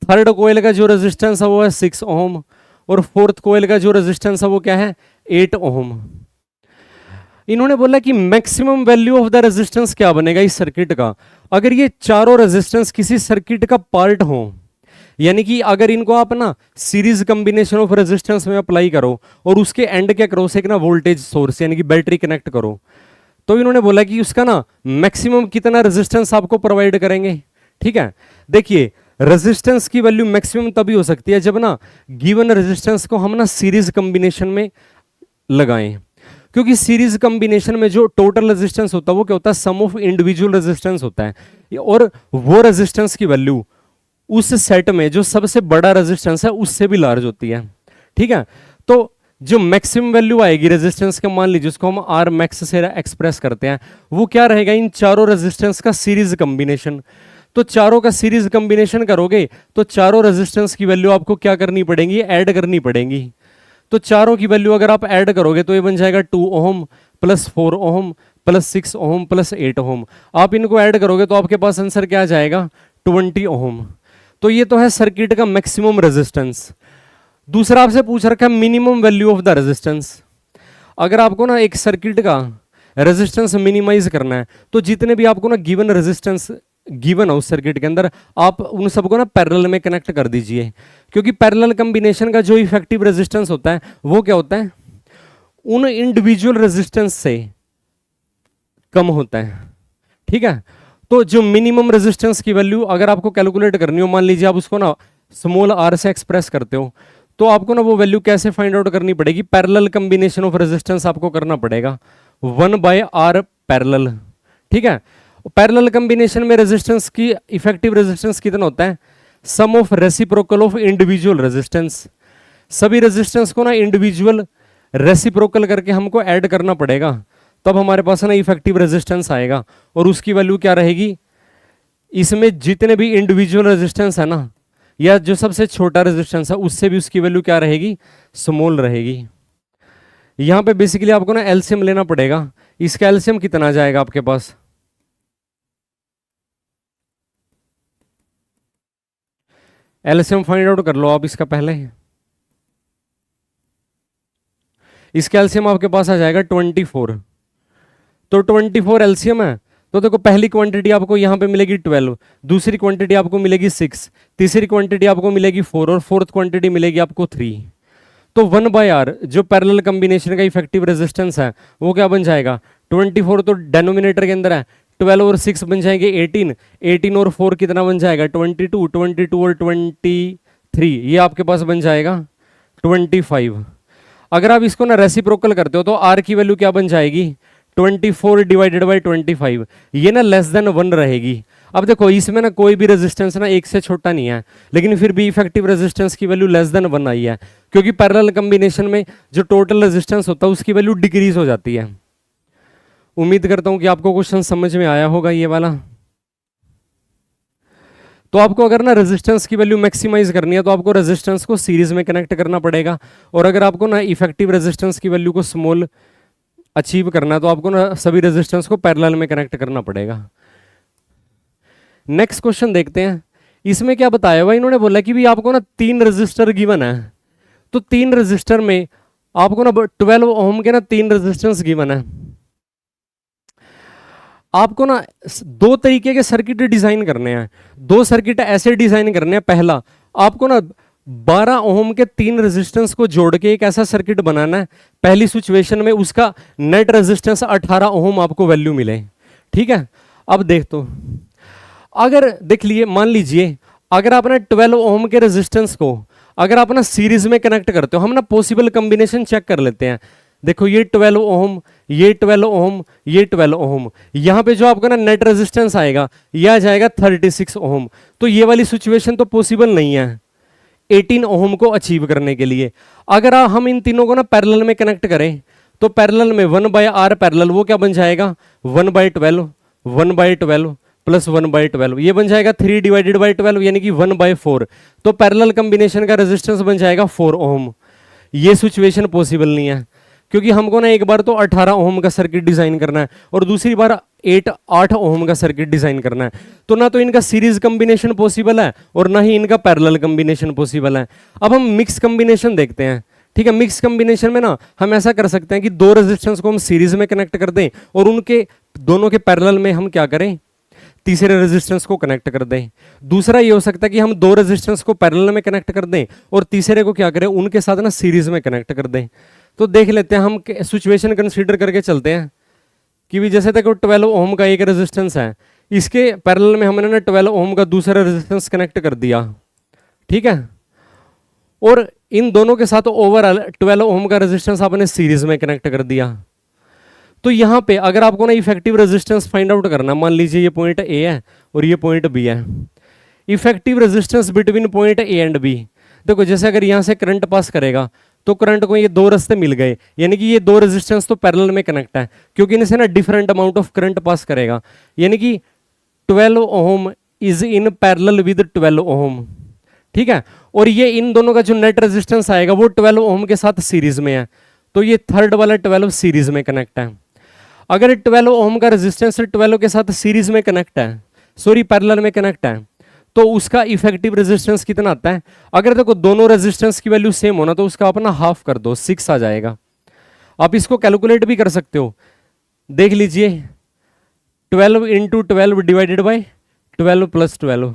थर्ड कोयल का जो रेजिस्टेंस है वो है 6 ओम, और फोर्थ कोयल का जो रेजिस्टेंस है वो क्या है, 8 ओम। इन्होंने बोला कि maximum value of the resistance क्या बनेगा इस सर्किट का, अगर ये चारों रेजिस्टेंस किसी सर्किट का पार्ट हो, यानी कि अगर इनको आप ना सीरीज कॉम्बिनेशन ऑफ रेजिस्टेंस में अप्लाई करो और उसके एंड क्या करो, उसे एक ना वोल्टेज सोर्स यानी कि बैटरी कनेक्ट करो, तो इन्होंने बोला कि उसका ना मैक्सिमम कितना रेजिस्टेंस आपको प्रोवाइड करेंगे। ठीक है, देखिए रेजिस्टेंस की वैल्यू मैक्सिमम तभी हो सकती है जब ना गिवन रेजिस्टेंस को हम ना सीरीज कॉम्बिनेशन में लगाएं, क्योंकि सीरीज कॉम्बिनेशन में जो टोटल रेजिस्टेंस होता है वो क्या होता है, सम ऑफ इंडिविजुअल रेजिस्टेंस होता है, और वो रेजिस्टेंस की वैल्यू उस सेट में जो सबसे बड़ा रेजिस्टेंस है उससे भी लार्ज होती है। ठीक है, तो जो मैक्सिमम वैल्यू आएगी रेजिस्टेंस के, मान लीजिए उसको हम आर मैक्स से एक्सप्रेस करते हैं, वो क्या रहेगा, इन चारों रेजिस्टेंस का सीरीज कॉम्बिनेशन। तो चारों का सीरीज कॉम्बिनेशन करोगे तो चारों रेजिस्टेंस की वैल्यू आपको क्या करनी पड़ेगी, ऐड करनी पड़ेगी। तो चारों की वैल्यू अगर आप ऐड करोगे तो ये बन जाएगा 2 ohm plus 4 ohm plus 6 ohm plus 8 ओम। आप इनको ऐड करोगे तो आपके पास आंसर क्या आ जाएगा, 20 ओम। तो ये तो है सर्किट का मैक्सिमम रेजिस्टेंस। दूसरा आपसे पूछ रखा है minimum value of the resistance. अगर आपको ना एक सर्किट का रेजिस्टेंस मिनिमाइज करना है तो जितने भी आपको ना गिवन रेजिस्टेंस गिवन है उस सर्किट के अंदर, आप उन सबको ना पैरेलल में कनेक्ट कर दीजिए, क्योंकि पैरेलल कॉम्बिनेशन का जो इफेक्टिव रेजिस्टेंस होता है वो क्या होता है, उन इंडिविजुअल रेजिस्टेंस से कम होता है। ठीक है, तो जो मिनिमम रेजिस्टेंस की वैल्यू अगर आपको कैलकुलेट करनी हो, मान लीजिए आप उसको ना स्मॉल आर से एक्सप्रेस करते हो, तो आपको ना वो वैल्यू कैसे फाइंड आउट करनी पड़ेगी, पैरेलल कॉम्बिनेशन ऑफ रेजिस्टेंस आपको करना पड़ेगा 1/r पैरेलल। ठीक है, पैरेलल कॉम्बिनेशन में रेजिस्टेंस की इफेक्टिव रेजिस्टेंस कितना होता है, sum of reciprocal of individual resistance. सभी रेजिस्टेंस को ना इंडिविजुअल रेसिप्रोकल करके हमको ऐड करना पड़ेगा, तब हमारे पास ना इफेक्टिव रेजिस्टेंस आएगा, और उसकी वैल्यू क्या रहेगी, इसमें जितने भी इंडिविजुअल रेजिस्टेंस है ना, या जो सबसे छोटा रेजिस्टेंस है उससे भी उसकी वैल्यू क्या रहेगी, स्मॉल रहेगी। यहां पे बेसिकली आपको ना एलसीएम लेना पड़ेगा। इसका एलसीएम कितना आ जाएगा आपके पास, एलसीएम फाइंड आउट कर लो आप इसका पहले। इसका एलसीएम आपके पास आ जाएगा 24। तो 24 एलसीएम है, तो देखो पहली क्वांटिटी आपको यहाँ पे मिलेगी 12, दूसरी क्वांटिटी आपको मिलेगी 6, तीसरी क्वांटिटी आपको मिलेगी 4, और फोर्थ क्वांटिटी मिलेगी आपको 3। तो 1/r जो पैरेलल कॉम्बिनेशन का इफेक्टिव रेजिस्टेंस है वो क्या बन जाएगा, 24 तो डेनोमिनेटर के अंदर है, 12 और 6 बन जाएंगे 18, 18 और 4 कितना बन जाएगा 22, 22 और 23 ये आपके पास बन जाएगा 25। अगर आप इसको ना रेसिप्रोकल करते हो तो r की वैल्यू क्या बन जाएगी, 24 डिवाइडेड बाई 25, ये ना लेस देन 1 रहेगी। अब देखो इसमें ना कोई भी रेजिस्टेंस ना 1 से छोटा नहीं है, लेकिन फिर भी इफेक्टिव रेजिस्टेंस की वैल्यू लेस देन 1 आई है, क्योंकि पैरेलल कॉम्बिनेशन में जो टोटल रेजिस्टेंस होता है उसकी वैल्यू डिक्रीज हो जाती है। उम्मीद करता हूं कि आपको क्वेश्चन समझ में आया होगा ये वाला। तो आपको अगर ना रेजिस्टेंस की वैल्यू मैक्सिमाइज करनी है तो आपको रेजिस्टेंस को सीरीज में कनेक्ट करना पड़ेगा, और अगर आपको ना इफेक्टिव रेजिस्टेंस की वैल्यू को स्मॉल अचीव करना है तो आपको ना सभी रेजिस्टेंस को पैरेलल में कनेक्ट करना पड़ेगा। नेक्स्ट क्वेश्चन देखते हैं। इसमें क्या बताया हुआ, इन्होंने बोला कि भी आपको ना 3 रेजिस्टर गिवन है, तो 3 रेजिस्टर में आपको ना 12 ओम के ना 3 रेजिस्टेंस गिवन है। आपको ना 2 तरीके के सर्किट डिजाइन करने हैं। 2 सर्किट ऐसे डिजाइन करने हैं। पहला, आपको ना 12 ओम के 3 रेजिस्टेंस को जोड़ के एक ऐसा सर्किट बनाना है, पहली सिचुएशन में उसका नेट रेजिस्टेंस 18 ओम आपको वैल्यू मिले। ठीक है, अब देख तो अगर देख लिए, मान लीजिए अगर आपने 12 ओम के रेजिस्टेंस को अगर आप ना सीरीज में कनेक्ट करते हो, हम ना पॉसिबल कॉम्बिनेशन चेक कर लेते हैं। देखो ये 12 ओम, ये 12 ओम, ये 12 ओम, यहां पे जो आपका ना नेट रेजिस्टेंस आएगा यह आ जाएगा 36 ओम। तो ये वाली सिचुएशन तो पॉसिबल नहीं है 18 ओम को अचीव करने के लिए। अगर हम इन तीनों को ना पैरेलल में कनेक्ट करें तो पैरेलल में 1/r पैरेलल वो क्या बन जाएगा 1/12, 1/12 प्लस 1/12, ये बन जाएगा 3/12 यानी कि 1/4। तो पैरेलल कॉम्बिनेशन का रेजिस्टेंस बन जाएगा 4 ओम। ये सिचुएशन पॉसिबल नहीं है, क्योंकि हमको ना एक बार तो 18 ओम का सर्किट डिजाइन करना है और दूसरी बार 8 ओम का सर्किट डिजाइन करना है। तो ना तो इनका सीरीज कॉम्बिनेशन पॉसिबल है और ना ही इनका पैरेलल कॉम्बिनेशन पॉसिबल है। अब हम मिक्स कॉम्बिनेशन देखते हैं। ठीक है, मिक्स कॉम्बिनेशन में ना हम ऐसा कर सकते हैं कि 2 रेजिस्टेंस को हम सीरीज में कनेक्ट कर दें और उनके दोनों के पैरेलल में हम क्या करें, तीसरे रेजिस्टेंस को कनेक्ट कर दें। दूसरा ये हो सकता है कि हम 2 रेजिस्टेंस को पैरेलल में कनेक्ट कर दें और तीसरे को क्या करें, उनके साथ ना सीरीज में कनेक्ट कर दें। तो देख लेते हैं, हम सिचुएशन कंसीडर करके चलते हैं कि भी जैसे तक 12 ओम का एक रेजिस्टेंस है, इसके पैरेलल में हमने ना 12 ओम का दूसरा रेजिस्टेंस कनेक्ट कर दिया। ठीक है, और इन दोनों के साथ ओवरऑल 12 ओम का रेजिस्टेंस आपने सीरीज में कनेक्ट कर दिया। तो यहाँ पे अगर आपको ना इफेक्टिव रेजिस्टेंस फाइंड आउट करना, मान लीजिए ये पॉइंट ए है और ये पॉइंट बी है, effective resistance between point A and B. देखो जैसे अगर यहाँ से करंट पास करेगा तो करंट को ये 2 रास्ते मिल गए, यानी कि ये 2 रेजिस्टेंस तो पैरेलल में कनेक्ट है, क्योंकि इनसे ना different amount of current pass करेगा, यानी कि 12 ओम इज इन पैरेलल विद 12 ओम। ठीक है, और ये इन दोनों का जो नेट रेजिस्टेंस आएगा वो 12 ओम के साथ सीरीज में है, तो ये थर्ड वाला 12 सीरीज में कनेक्ट है। अगर 12 ओम का रेजिस्टेंस 12 के साथ सीरीज में कनेक्ट है, सॉरी पैरेलल में कनेक्ट है, तो उसका इफेक्टिव रेजिस्टेंस कितना आता है। अगर देखो दोनों रेजिस्टेंस की वैल्यू सेम होना तो उसका अपना हाफ कर दो, 6 आ जाएगा। आप इसको कैलकुलेट भी कर सकते हो, देख लीजिए 12 × 12 डिवाइडेड बाई 12 + 12,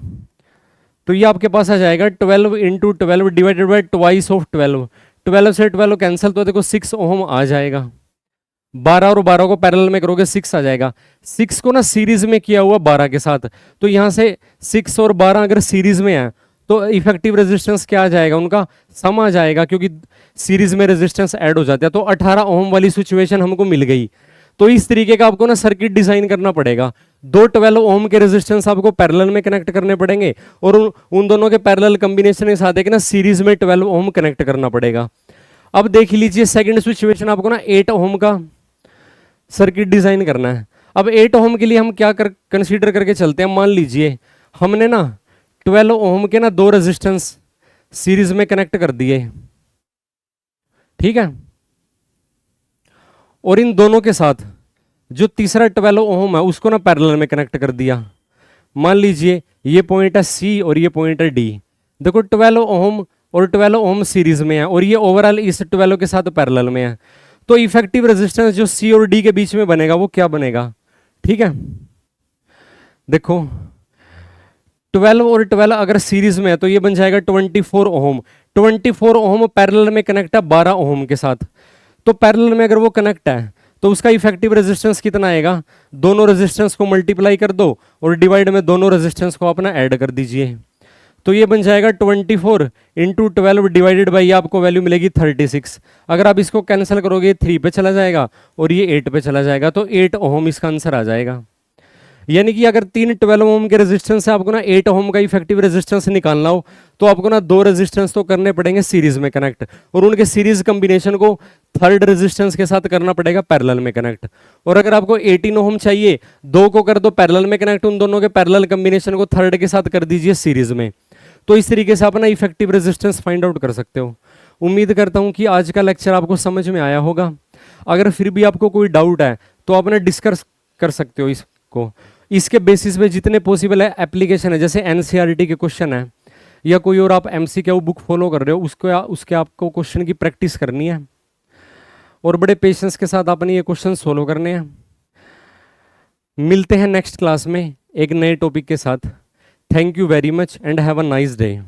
तो ये आपके पास आ जाएगा 12 × 12 डिवाइडेड बाई ट्वाइस ऑफ 12। 12 से 12 कैंसिल, तो देखो 6 ओम आ जाएगा। 12 और 12 को पैरेलल में करोगे 6 आ जाएगा। 6 को ना सीरीज में किया हुआ 12 के साथ, तो यहाँ से 6 और 12 अगर सीरीज में है तो इफेक्टिव रेजिस्टेंस क्या आ जाएगा, उनका सम आ जाएगा, क्योंकि सीरीज में रेजिस्टेंस ऐड हो जाता है। तो 18 ओम वाली सिचुएशन हमको मिल गई। तो इस तरीके का आपको ना सर्किट डिजाइन करना पड़ेगा। 2 12 ओम के रेजिस्टेंस आपको पैरेलल में कनेक्ट करने पड़ेंगे और उन दोनों के पैरेलल कॉम्बिनेशन के साथ एक ना सीरीज में 12 ओम कनेक्ट करना पड़ेगा। अब देख लीजिए सेकंड सिचुएशन, आपको ना 8 ओम का सर्किट डिजाइन करना है। अब 8 ओम के लिए हम क्या कंसीडर करके चलते हैं, मान लीजिए हमने ना 12 ओम के ना 2 रेजिस्टेंस सीरीज में कनेक्ट कर दिए। ठीक है, और इन दोनों के साथ जो तीसरा 12 ओम है उसको ना पैरेलल में कनेक्ट कर दिया। मान लीजिए ये पॉइंट है सी और ये पॉइंट है डी। देखो 12 ओम और 12 ओम सीरीज में है और ये ओवरऑल इस 12 के साथ पैरेलल में है। तो इफेक्टिव रेजिस्टेंस जो सी और डी के बीच में बनेगा वो क्या बनेगा। ठीक है, देखो 12 और 12 अगर सीरीज में है तो ये बन जाएगा 24 ओम। 24 ओम पैरेलल में कनेक्ट है 12 ओम के साथ। तो पैरेलल में अगर वो कनेक्ट है तो उसका इफेक्टिव रेजिस्टेंस कितना आएगा, दोनों रेजिस्टेंस को मल्टीप्लाई कर दो और डिवाइड में दोनों रेजिस्टेंस को अपना ऐड कर दीजिए। तो ये बन जाएगा 24 × 12 डिवाइडेड बाई, आपको वैल्यू मिलेगी 36। अगर आप इसको कैंसिल करोगे 3 पे चला जाएगा और ये 8 पे चला जाएगा, तो 8 ओम इसका आंसर आ जाएगा। यानी कि अगर 3 12 ओम के रेजिस्टेंस से आपको ना 8 ओम का इफेक्टिव रेजिस्टेंस निकालना हो तो आपको ना 2 रेजिस्टेंस तो करने पड़ेंगे सीरीज में कनेक्ट, और उनके सीरीज कॉम्बिनेशन को थर्ड रेजिस्टेंस के साथ करना पड़ेगा पैरेलल में कनेक्ट। और अगर आपको 18 ओम चाहिए, 2 को कर दो पैरेलल में कनेक्ट, उन दोनों के पैरेलल कॉम्बिनेशन को थर्ड के साथ कर दीजिए सीरीज में। तो इस तरीके से आप ना इफेक्टिव रेजिस्टेंस फाइंड आउट कर सकते हो। उम्मीद करता हूं कि आज का लेक्चर आपको समझ में आया होगा। अगर फिर भी आपको कोई डाउट है तो आप ना डिस्कस कर सकते हो इसको। इसके बेसिस पे जितने पॉसिबल है एप्लीकेशन है, जैसे एनसीईआरटी के क्वेश्चन है या कोई और आप एमसीक्यू बुक फॉलो कर रहे हो, उसके आपको क्वेश्चन की प्रैक्टिस करनी है और बड़े पेशेंस के साथ आपने ये क्वेश्चन सोल्व करने हैं। मिलते हैं नेक्स्ट क्लास में एक नए टॉपिक के साथ। Thank you very much and have a nice day.